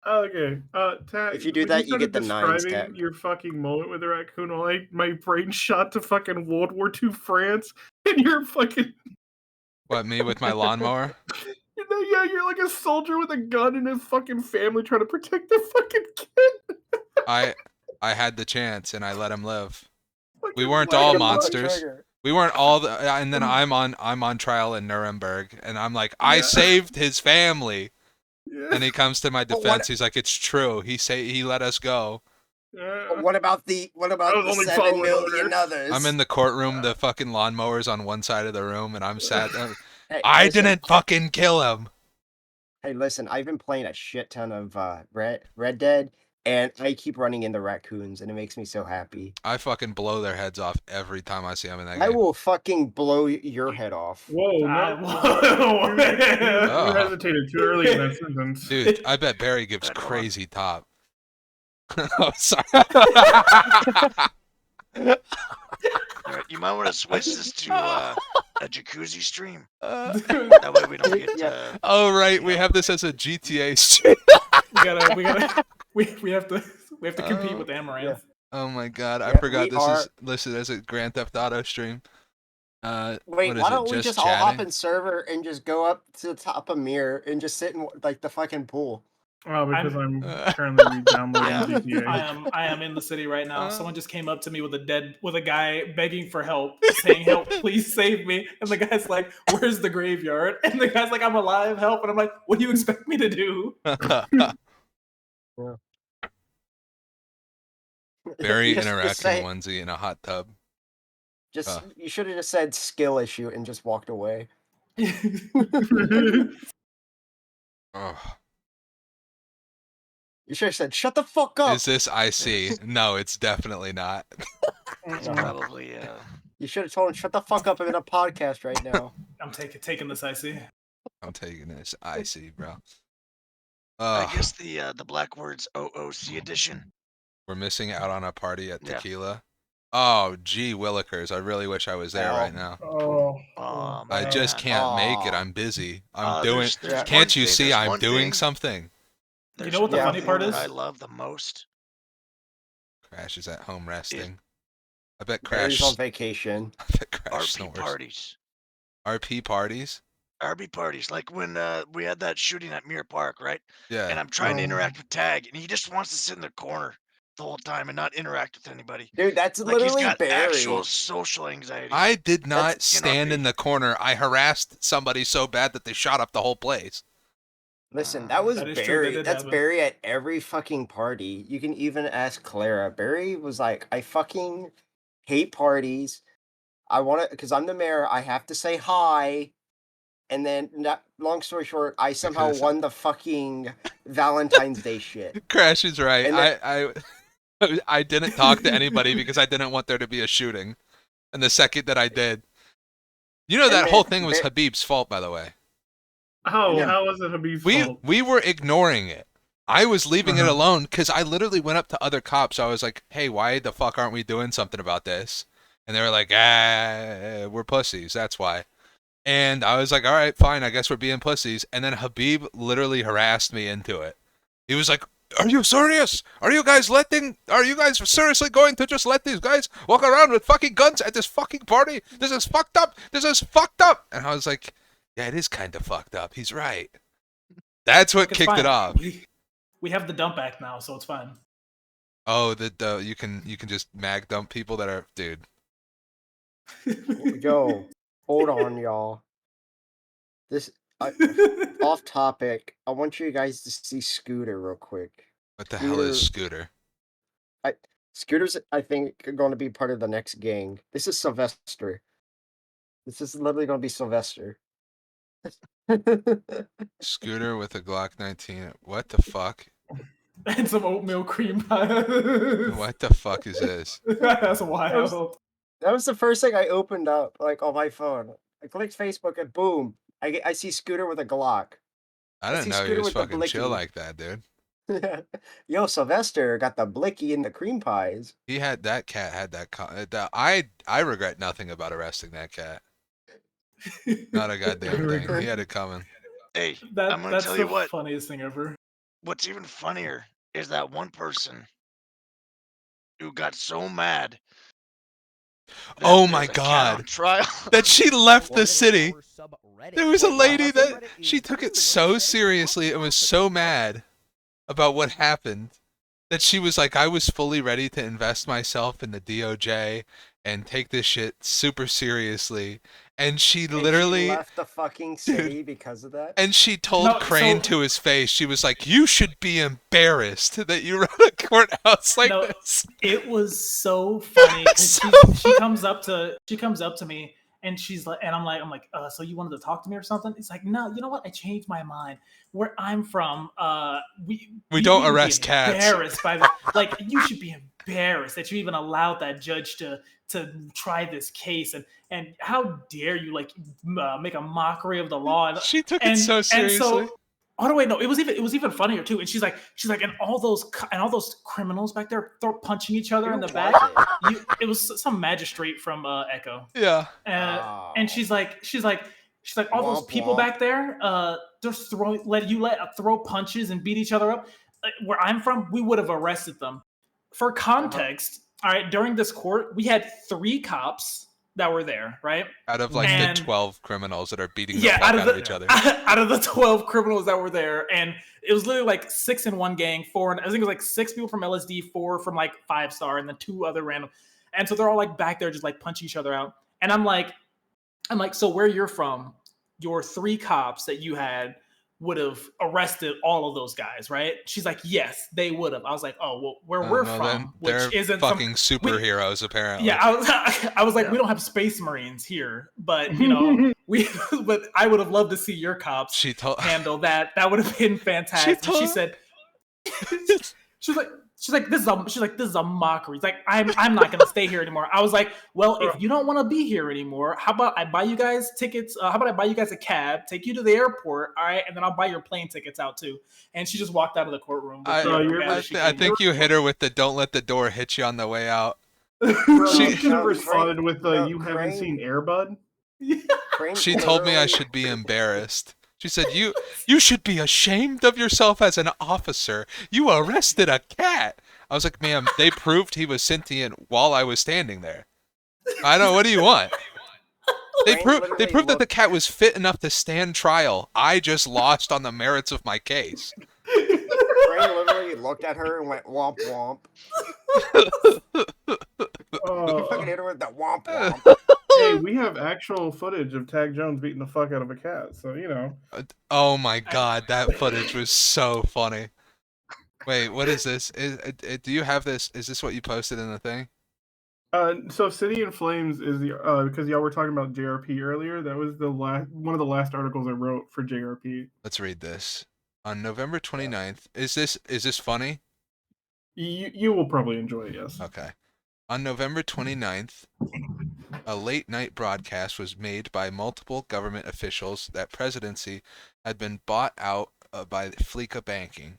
Okay. Tagg, If you do when that, you started get the 9s, describing Tagg. your fucking moment with the raccoon. My brain shot to fucking World War II France, and you're fucking. What, me with my lawnmower? Yeah, you're like a soldier with a gun and his fucking family trying to protect their fucking kid. I had the chance and I let him live. We Fucking weren't whack all him on the monsters. trigger. We weren't all the, and then I'm on trial in Nuremberg, and I'm like, I Yeah. saved his family, Yeah. and he comes to my But what- defense. He's like, it's true. He let us go. Yeah. What about the I was only 7 following million orders. others? I'm in the courtroom. The fucking lawnmower's on one side of the room, and I'm sat. Hey, I listen, didn't fucking kill him. Hey, listen, I've been playing a shit ton of Red Dead, and I keep running into raccoons, and it makes me so happy. I fucking blow their heads off every time I see them in that I game. will fucking blow your head off. Whoa, no. Whoa. You Oh. hesitated too early in that sentence. Dude, I bet Barry gives Hold on. crazy top. Oh, sorry. All right, you might want to switch this to a jacuzzi stream. That way we don't get. Yeah. Oh right, we Yeah. have this as a GTA stream. we have to compete with Amaranth. Oh my god, I Yeah, forgot we this are- is listed as a Grand Theft Auto stream. Wait, what is why it, don't we just all hop chatting? in server and just go up to the top of Mirror and just sit in like the fucking pool? Oh, because I'm Uh, currently re-downloading Yeah. GTA. I am in the city right now. Someone just came up to me with a guy begging for help, saying, "Help, please save me." And the guy's like, "Where's the graveyard?" And the guy's like, "I'm alive, help." And I'm like, "What do you expect me to do?" Very Just interactive say- onesie in a hot tub. Just you should have just said skill issue and just walked away. Oh. You should have said shut the fuck up. Is this IC? No, it's definitely not. It's No. probably. You should have told him shut the fuck up. I'm in a podcast right now. I'm taking this. I see. I'm taking this IC, bro. I guess the Black Words OOC edition. We're missing out on a party at Yeah. Tequila. Oh, gee, Willikers. I really wish I was there right now. Oh. Oh, I man. just can't make it. Aw. I'm busy. I'm doing. There's Yeah. one Can't you thing- see there's I'm one doing thing- something? You know what the Yeah. funny part that is? I love the most. Crash is at home resting. I bet Barry's Crash. on vacation. I bet Crash RP snores. parties. RP parties. RP parties. Like when we had that shooting at Mirror Park, right? And Yeah. I'm trying to Oh. interact with Tagg, and he just wants to sit in the corner the whole time and not interact with anybody. Dude, that's Like he's literally got Barry. actual social anxiety. I did not That's stand in NRP. the corner. I harassed somebody so bad that they shot up the whole place. Listen, that was That is true, that Barry. did That's happen. Barry at every fucking party. You can even ask Clara. Barry was like, I fucking hate parties. I want to, because I'm the mayor, I have to say hi. And then, long story short, I somehow Because- won the fucking Valentine's Day shit. Crash is right. And then- I didn't talk to anybody because I didn't want there to be a shooting. And the second that I did, you know, And that then whole thing was Ba- Habib's fault, by the way. How? Yeah. How was it Habib's fault? We were ignoring it. I was leaving it Uh-huh. alone because I literally went up to other cops. I was like, "Hey, why the fuck aren't we doing something about this?" And they were like, "Ah, we're pussies. That's why." And I was like, all right, fine, I guess we're being pussies. And then Habib literally harassed me into it. He was like, are you serious? Are you guys seriously going to just let these guys walk around with fucking guns at this fucking party? This is fucked up. This is fucked up. And I was like, yeah, it is kind of fucked up. He's right. That's what It's kicked fine. it off. We have the dump act now, so it's fine. Oh, you can just mag dump people that are, dude. Yo, hold on, y'all. This off topic. I want you guys to see Scooter real quick. What the hell is Scooter? Scooter's, I think, going to be part of the next gang. This is Sylvester. This is literally going to be Sylvester. Scooter with a Glock 19. What the fuck? And some oatmeal cream pie. What the fuck is this? That's wild. That was the first thing I opened up, like, on my phone. I clicked Facebook and boom, I see Scooter with a Glock. I didn't know he was fucking chill like that, dude. Yo, Sylvester got the blicky and the cream pies. That cat had that. I regret nothing about arresting that cat. Not a goddamn thing. He had it coming. Hey, I'm gonna tell you what. Funniest thing ever. What's even funnier is that one person who got so mad. Oh my god! That she left the city. There was a lady that she took it so seriously and was so mad about what happened that she was like, I was fully ready to invest myself in the DOJ and take this shit super seriously. And she literally left the fucking city because of that. And she told Crane to his face, she was like, you should be embarrassed that you run a courthouse like this. It was so funny. She comes up to me and she's like, and I'm like, so you wanted to talk to me or something? It's like, no, you know what? I changed my mind. Where I'm from, we don't arrest cats. Embarrassed by that. Like, you should be embarrassed that you even allowed that judge to try this case, and how dare you make a mockery of the law? And, she took it so seriously. And so, oh no, wait, no, it was even funnier too. And she's like, and all those criminals back there punching each other in the back. It was some magistrate from Echo. Yeah. And she's like, all those people back there, just throw punches and beat each other up. Where I'm from, we would have arrested them. For context, all right, during this court, we had 3 cops that were there, right? Out of the 12 criminals that are beating the fuck out of each other. Out of the 12 criminals that were there, and it was literally like 6 in one gang, 4, I think it was like 6 people from LSD, 4 from like 5 Star, and then 2 other random. And so they're all like back there just like punching each other out. And I'm like, so where you're from, your 3 cops that you had would have arrested all of those guys, right? She's like, yes, they would have. I was like, oh, well, where we're from, which isn't fucking superheroes, apparently. Yeah, I was like, we don't have Space Marines here, but but I would have loved to see your cops handle that. That would have been fantastic. She said, she's like, this is a mockery. It's like, I'm not gonna stay here anymore. I was like, well, if you don't want to be here anymore, how about I buy you guys tickets? How about I buy you guys a cab, take you to the airport, all right, and then I'll buy your plane tickets out too. And she just walked out of the courtroom. I think you hit her with the "don't let the door hit you" on the way out. She should have responded with "you haven't seen Air Bud." She told me I should be embarrassed. She said, you should be ashamed of yourself as an officer. You arrested a cat. I was like, ma'am, they proved he was sentient while I was standing there. I don't know, what do you want? They proved that the cat was fit enough to stand trial. I just lost on the merits of my case. Crane literally looked at her and went, womp womp. You fucking hit her with that womp womp. Hey, we have actual footage of Tagg Jones beating the fuck out of a cat, so you know. Oh my god, that footage was so funny. Wait, what is this? Do you have this? Is this what you posted in the thing? So City in Flames is the because y'all were talking about JRP earlier. That was one of the last articles I wrote for JRP. Let's read this. On November 29th, is this funny? You will probably enjoy it, yes. Okay. On November 29th, a late-night broadcast was made by multiple government officials that Presidency had been bought out by Fleeca Banking.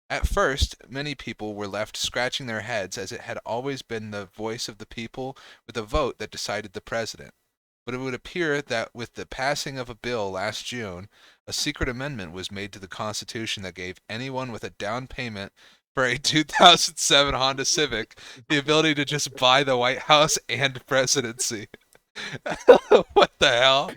At first, many people were left scratching their heads as it had always been the voice of the people with a vote that decided the president. but it would appear that with the passing of a bill last June, a secret amendment was made to the Constitution that gave anyone with a down payment for a 2007 Honda Civic the ability to just buy the White House and presidency. What the hell?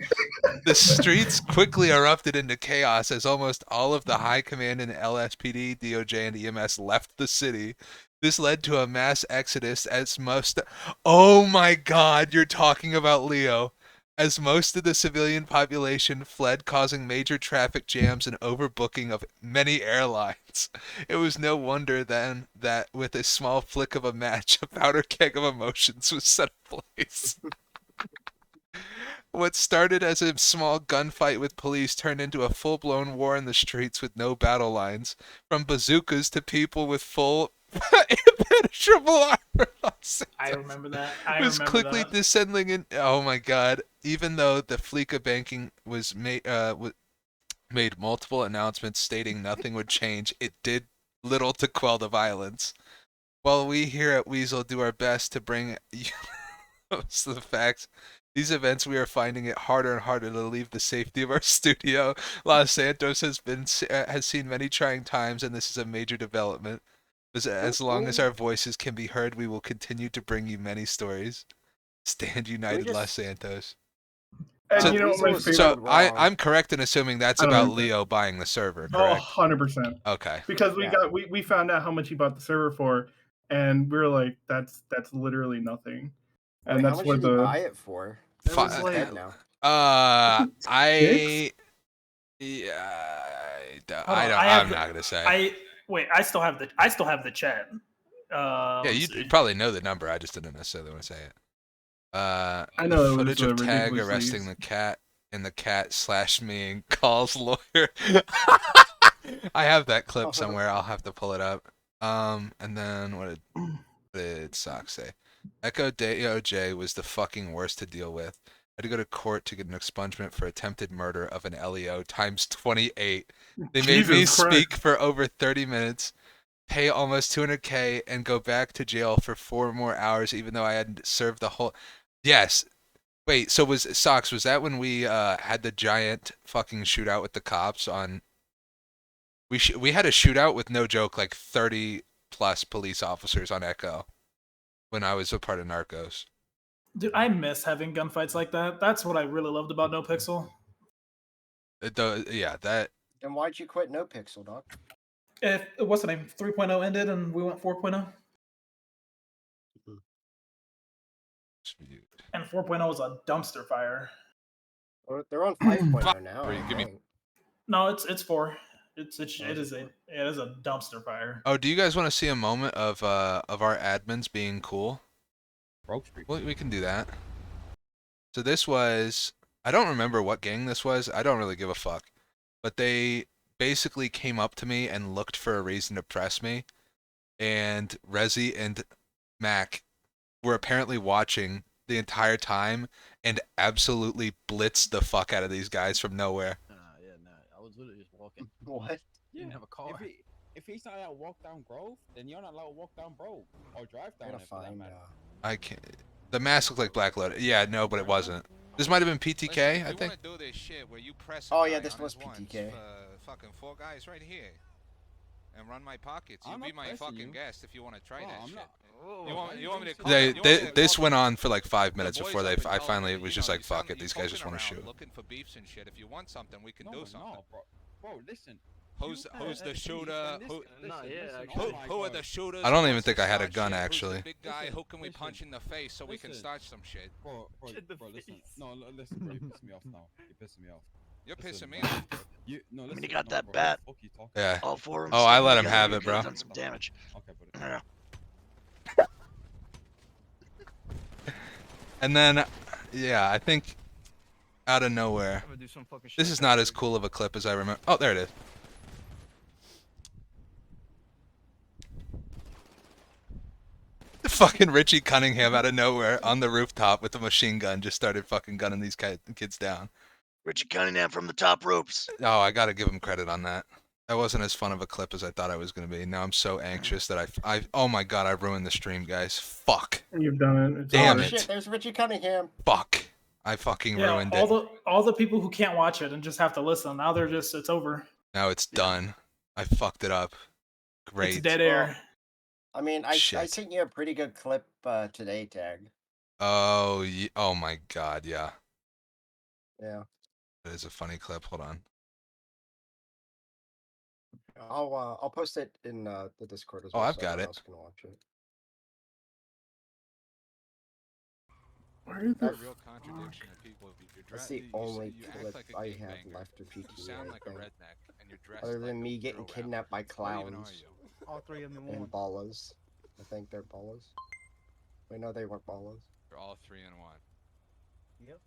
The streets quickly erupted into chaos as almost all of the high command in LSPD, DOJ, and EMS left the city. This led to a mass exodus as most... Oh my god, you're talking about Leo. As most of the civilian population fled, causing major traffic jams and overbooking of many airlines. It was no wonder then that with a small flick of a match, a powder keg of emotions was set ablaze. What started as a small gunfight with police turned into a full-blown war in the streets with no battle lines, from bazookas to people with full impenetrable armor. I remember that. Was quickly descending in. Oh my god! Even though the Fleeka banking was made multiple announcements stating nothing would change, it did little to quell the violence. While we here at Weazel do our best to bring you most of the facts, these events we are finding it harder and harder to leave the safety of our studio. Los Santos has seen many trying times, and this is a major development. As long as our voices can be heard, we will continue to bring you many stories. Stand united, Los Santos. And So, you know what my favorite... so I'm correct in assuming that's about Leo buying the server, correct? 100%. Okay. Because we found out how much he bought the server for, and we were like, that's literally nothing. And Wait, that's how much where did you buy it for? It was like, Now. I'm not gonna say. I still have the chat. Yeah, you probably know the number. I just didn't necessarily want to say it. I know footage it was of Tagg ridiculously arresting the cat and the cat slash me and calls lawyer. I have that clip somewhere. I'll have to pull it up. And then what did Sock say? Echo DOJ was the fucking worst to deal with. I had to go to court to get an expungement for attempted murder of an LEO times 28. They made me speak for over 30 minutes, pay almost $200K, and go back to jail for 4 more hours, even though I hadn't served the whole... Yes. Wait, so was that when we had the giant fucking shootout with the cops on... We had a shootout with, no joke, like 30 plus police officers on Echo when I was a part of Narcos. Dude, I miss having gunfights like that. That's what I really loved about No Pixel. Yeah, that... Then why'd you quit No Pixel, dog? What's the name? 3.0 ended and we went 4.0. And 4.0 was a dumpster fire. Or they're on 5.0 now. No, it's 4. It is a dumpster fire. Oh, do you guys want to see a moment of our admins being cool? Well, we can do that. So this was... I don't remember what gang this was. I don't really give a fuck. But they basically came up to me and looked for a reason to press me. And Rezi and Mac were apparently watching the entire time and absolutely blitzed the fuck out of these guys from nowhere. I was literally just walking. What? You didn't have a car. If he's not allowed to walk down Grove, then you're not allowed to walk down Grove or drive down it for that matter. I can't... The mask looked like Black Lotus. Yeah, no, but it wasn't. This might have been PTK, I think. Do this shit where you press oh yeah, this was PTK. Fucking 4 guys right here. And run my pockets. You be my fucking guest if you want to try that shit. You want me to this went on for like 5 minutes before I finally was just like, fuck it, these guys just want to shoot. Looking for beefs and shit. If you want something, we can do something. Bro, listen. Who's the shooter? Who are the shooters? I don't even think I had a gun actually. Big guy, who can we punch in the face so we can start some shit? Bro, listen. No, listen, bro, you're pissing me off now. You're pissing me off. You're pissing me off. I mean, he got that bat. Yeah. All 4 of them. Oh, I let him have it, bro. Done some damage. Okay, buddy. And then, yeah, I think out of nowhere. This is not as cool of a clip as I remember. Oh, there it is. Fucking Richie Cunningham out of nowhere on the rooftop with a machine gun just started fucking gunning these kids down. Richie Cunningham from the top ropes. Oh, I gotta give him credit on that. That wasn't as fun of a clip as I thought I was gonna be. Now I'm so anxious that oh my god, I ruined the stream, guys. Fuck. You've done it. Damn oh, it. Shit, there's Richie Cunningham. Fuck. I fucking ruined all it. all the people who can't watch it and just have to listen. Now it's over. Now it's done. I fucked it up. Great. It's dead air. Well, I mean, I sent you a pretty good clip today, Tagg. Oh, oh my God, yeah. Yeah. That is a funny clip. Hold on. I'll post it in the Discord as well. Oh, I've got it. Else can watch it. That's a real contradiction of people. That's the only clip I have left of GTA. You sound like a redneck, and you're dressed other than like me getting kidnapped by clowns. All three of them in And one. ballas. I think they're ballas. Wait, no, they weren't ballas. They're all 3 in 1. Yep.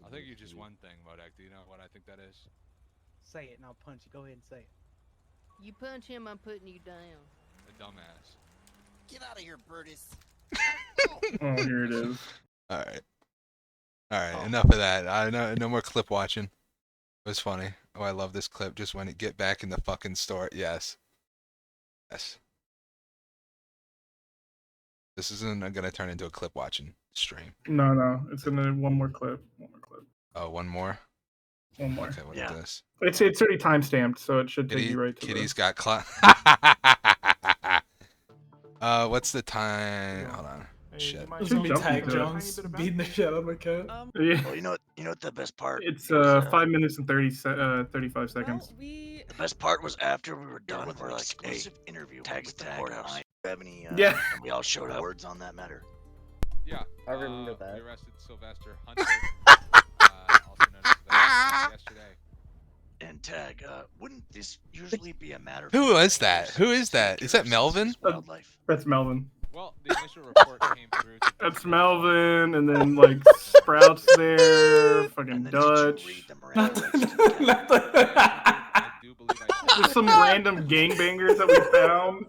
I'll think you just one thing, Modak. Do you know what I think that is? Say it and I'll punch you. Go ahead and say it. You punch him, I'm putting you down. A dumbass. Get out of here, Brutus. Oh, here it is. All right. Enough of that. No more clip watching. It was funny. Oh, I love this clip. Just when it get back in the fucking store. Yes. This isn't gonna turn into a clip watching stream. No. It's gonna one more clip. Oh, one more. One more. Okay, what is this? It's already time stamped, so it should take you right to Kitty's got what's the time? Hold on. Shit. It's gonna be Tagg Jones beating the shit out of my cat. Yeah. Well, you know what the best part? It's 5 minutes and 35 seconds. The best part was after we were done. We're like, hey, interview. Tagg's the courthouse. Have any? Yeah. And we all showed up. Words on that matter. Yeah. I remember that. We arrested Sylvester Hunter, also known as Sylvester, yesterday. And Tagg, wouldn't this usually be a matter? Who was that? Who is that? Is that Melvin? That's Melvin. Well, the initial report came through. That's Melvin, and then like Sprout's there, fucking Dutch. There's some random gangbangers that we found.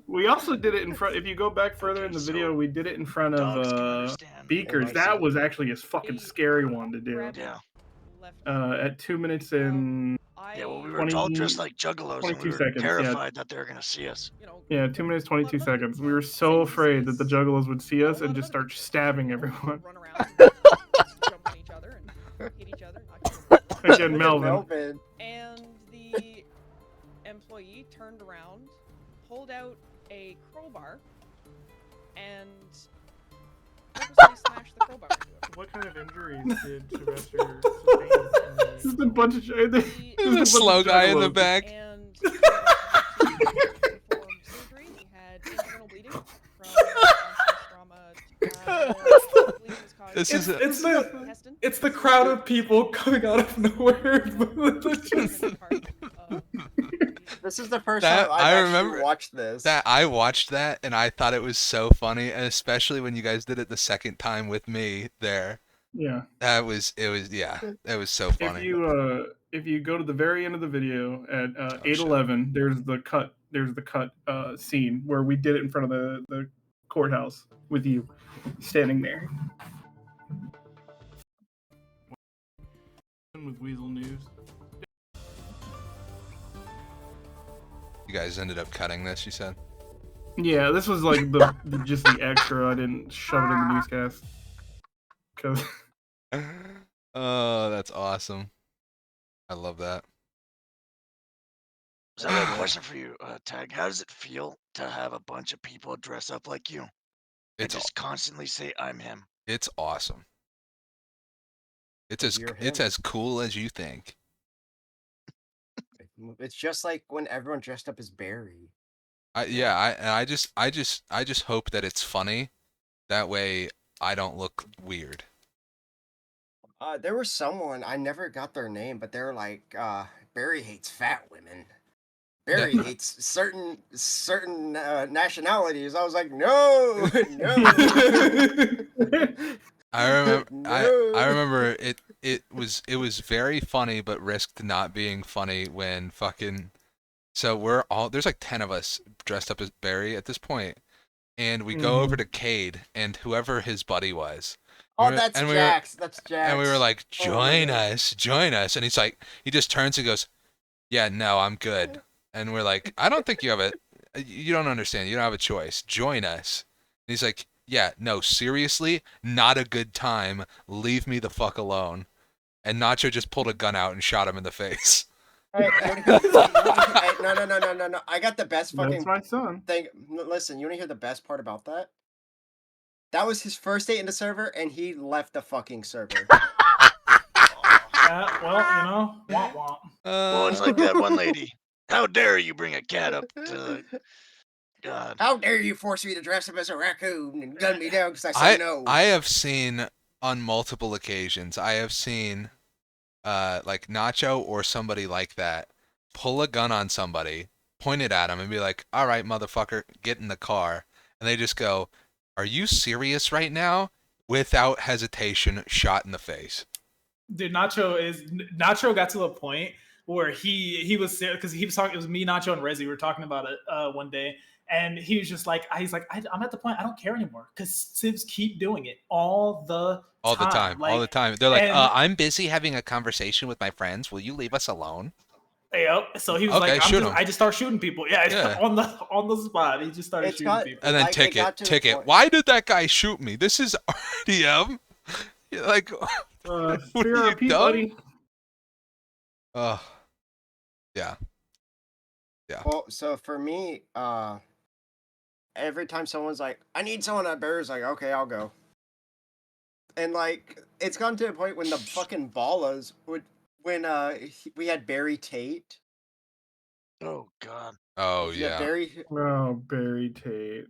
We also did it in front. If you go back further in the video, we did it in front of Beakers. That was actually a fucking scary one to do. Yeah. At 2 minutes and Yeah, well, we were all dressed like juggalos, and we were seconds, terrified that they were gonna see us. Yeah, 2 minutes 22 seconds. We were so afraid that the juggalos would see us and just start stabbing everyone. Run around, jump on each other, and hit each other. Again, Melvin. And the employee turned around, pulled out a crowbar, and purposely smashed the crowbar into it. What kind of injuries did Sylvester sustain? This is a bunch of There's a slow guy in the back. And performed surgery. He had internal bleeding from trauma. It's the crowd of people coming out of nowhere. This is the first time I've actually watched this. I watched that and I thought it was so funny, and especially when you guys did it the second time with me there. Yeah. That was so funny. If you go to the very end of the video at 8:11, there's the cut scene where we did it in front of the courthouse with you standing there. With Weazel News. You guys ended up cutting this, you said? Yeah, this was like just the extra. I didn't shove it in the newscast. Oh, that's awesome. I love that. So I have a question for you, Tagg. How does it feel to have a bunch of people dress up like you? And just constantly say, I'm him. It's awesome. It's as cool as you think. It's just like when everyone dressed up as Barry. I just hope that it's funny. That way I don't look weird. There was someone, I never got their name, but they're like, Barry hates fat women. Barry hates certain nationalities. I was like, no. I remember it was very funny, but risked not being funny when fucking. So there's like 10 of us dressed up as Barry at this point, and we go over to Cade and whoever his buddy was. Oh, that's Jax. That's Jax. And we were like, join us, and he just turns and goes, yeah, no, I'm good. And we're like, I don't think you have you don't understand. You don't have a choice. Join us. And he's like, yeah, no, seriously, not a good time. Leave me the fuck alone. And Nacho just pulled a gun out and shot him in the face. Hey, no. I got the best fucking. That's my son. Thing. Listen, you want to hear the best part about that? That was his first day in the server, and he left the fucking server. Well, womp womp. Well, it's like that one lady. How dare you bring a cat up to God? How dare you force me to dress up as a raccoon and gun me down because I said no? I have seen on multiple occasions. I have seen, like Nacho or somebody like that pull a gun on somebody, point it at him, and be like, "All right, motherfucker, get in the car," and they just go, "Are you serious right now?" Without hesitation, shot in the face. Dude, Nacho got to the point where he was, because he was talking, it was me, Nacho, and Rezi. We were talking about it one day, and he was just like, I'm at the point I don't care anymore because Civs keep doing it all the time. All the time. They're like, I'm busy having a conversation with my friends. Will you leave us alone? Yep. So he was like, I just start shooting people. Yeah. on the spot. He just started shooting people. And then ticket. Why did that guy shoot me? This is RDM. Like, what are you done? Yeah. Well, so for me, every time someone's like, I need someone at Bears, like, okay, I'll go. And like, it's gotten to a point when the fucking ballas would, when we had Barry Tate. Oh God. Oh yeah. Barry Tate.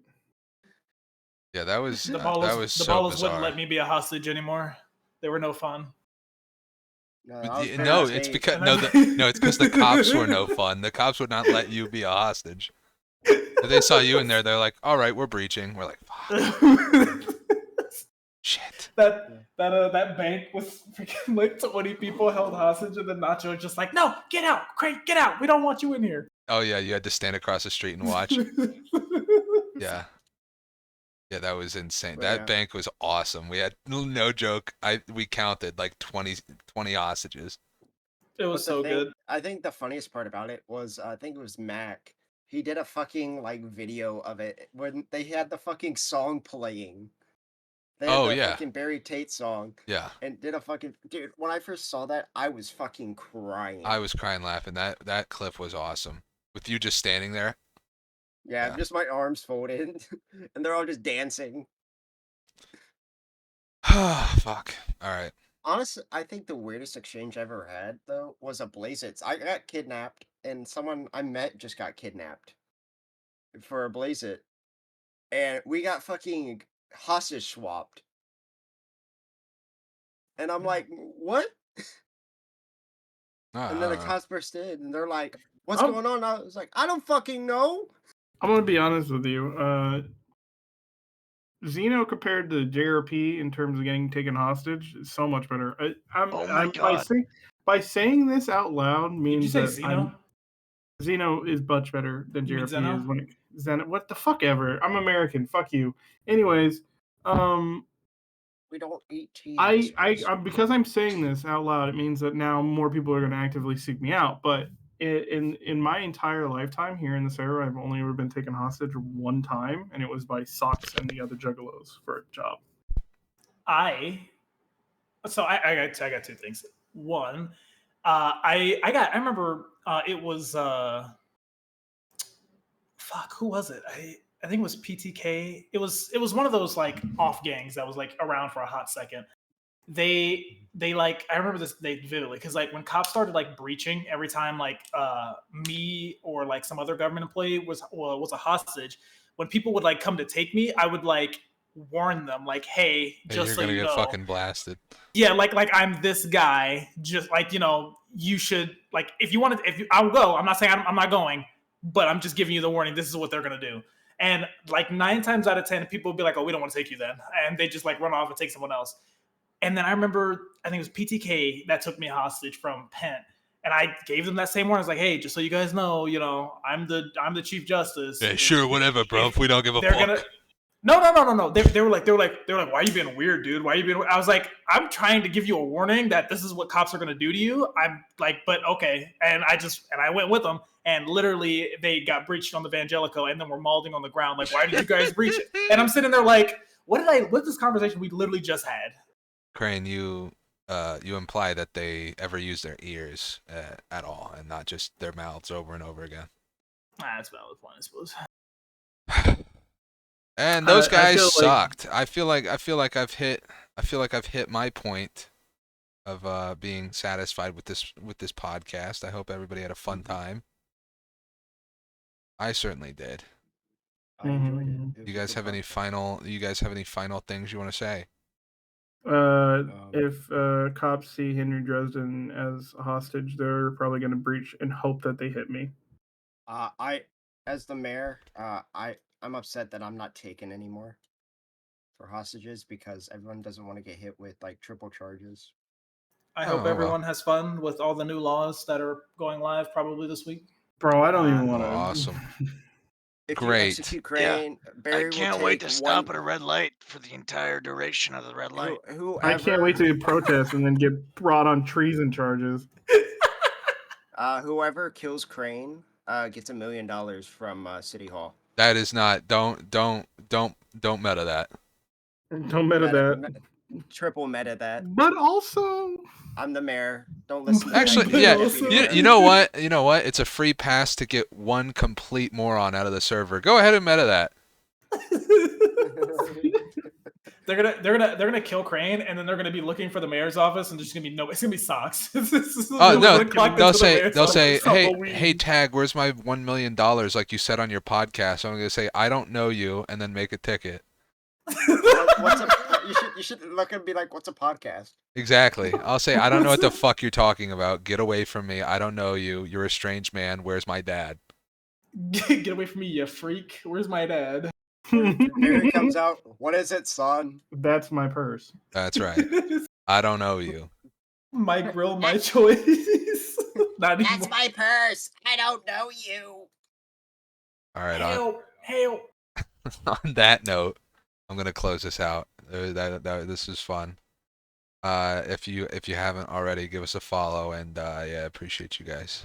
Yeah, that was the so ballas bizarre. wouldn't let me be a hostage anymore. They were no fun. It's because it's because the cops were no fun. The cops would not let you be a hostage. If they saw you in there, they're like, "All right, we're breaching." We're like, "Fuck." Shit. That bank was freaking like 20 people held hostage, and then Nacho was just like, "No, get out, Craig, get out. We don't want you in here." Oh yeah, you had to stand across the street and watch. Yeah. Yeah, that was insane. That bank was awesome. We had, no joke, we counted like 20 hostages. It was so good. I think the funniest part about it was, I think it was Mac. He did a fucking like video of it when they had the fucking song playing. They had the fucking Barry Tate song. Yeah. And did a fucking, dude, when I first saw that, I was fucking crying. I was crying laughing. That clip was awesome. With you just standing there. Yeah, just my arms folded, and they're all just dancing. Fuck. All right. Honestly, I think the weirdest exchange I ever had, though, was a Blazitz. I got kidnapped, and someone I met just got kidnapped for a Blazit. And we got fucking hostage swapped. And I'm like, what? And then the cops burst in, and they're like, what's going on? I was like, I don't fucking know. I'm gonna be honest with you. Zeno compared to JRP in terms of getting taken hostage is so much better. By saying this out loud means Did you say Zeno? Zeno is much better than JRP is when it Zeno. What the fuck ever? I'm American. Fuck you. Anyways, we don't eat cheese. Because I'm saying this out loud, it means that now more people are going to actively seek me out. But in my entire lifetime here in the server, I've only ever been taken hostage one time, and it was by Socks and the other Juggalos for a job. I got two things. One, I remember it was who was it? I think it was PTK. It was one of those like off gangs that was like around for a hot second. They like, I remember this they vividly, because like when cops started like breaching every time like me or like some other government employee was a hostage, when people would like come to take me, I would like warn them like, hey, just so you know, you're gonna get fucking blasted. Yeah, like I'm this guy, just like, you know, you should, like, I'll go. I'm not saying I'm not going, but I'm just giving you the warning. This is what they're gonna do. And like 9 times out of 10, people would be like, oh, we don't want to take you then, and they just like run off and take someone else. And then I remember, I think it was PTK that took me hostage from Penn, and I gave them that same warning. I was like, hey, just so you guys know, you know, I'm the Chief Justice. Yeah, sure, whatever, bro. If we don't give a fuck. No. They were like, why are you being weird, dude? Why are you being? I was like, I'm trying to give you a warning that this is what cops are gonna do to you. I'm like, but okay. And I went with them, and literally they got breached on the Vangelico, and then we're mauling on the ground. Like, why did you guys breach it? And I'm sitting there like, what's this conversation we literally just had? Crane, you imply that they ever use their ears at all, and not just their mouths over and over again. That's a valid point, I suppose. And those guys sucked. I feel like I've hit my point of being satisfied with this podcast. I hope everybody had a fun time. I certainly did. I enjoyed it. You guys have any final things you want to say? If cops see Henry Dresden as a hostage, they're probably going to breach and hope that they hit me. As the mayor, I'm upset that I'm not taken anymore for hostages because everyone doesn't want to get hit with like triple charges. I hope everyone has fun with all the new laws that are going live probably this week. Bro, I don't even want to. Awesome. If Great. you execute Crane, Barry I can't wait to stop at a red light for the entire duration of the red light. I can't wait to protest and then get brought on treason charges. Whoever kills Crane gets $1 million from City Hall. That is not. Don't meta that. Don't meta that. Triple meta that. But also, I'm the mayor. Don't listen to Actually, yeah. You know what? It's a free pass to get one complete moron out of the server. Go ahead and meta that. They're gonna kill Crane, and then they're gonna be looking for the mayor's office, and there's gonna be it's gonna be socks. Oh no! They'll say, hey Tagg, where's my $1 million like you said on your podcast? I'm gonna say I don't know you, and then make a ticket. You should look and be like, what's a podcast? Exactly. I'll say I don't know what the fuck you're talking about. Get away from me. I don't know you. You're a strange man. Where's my dad? Get away from me, you freak. Where's my dad? Here he comes out. What is it, son? That's my purse. That's right. I don't know you. My grill, my choice. That's my purse. I don't know you. All right. Help! On that note, I'm gonna close this out. This is fun. If you haven't already, give us a follow, and yeah, appreciate you guys.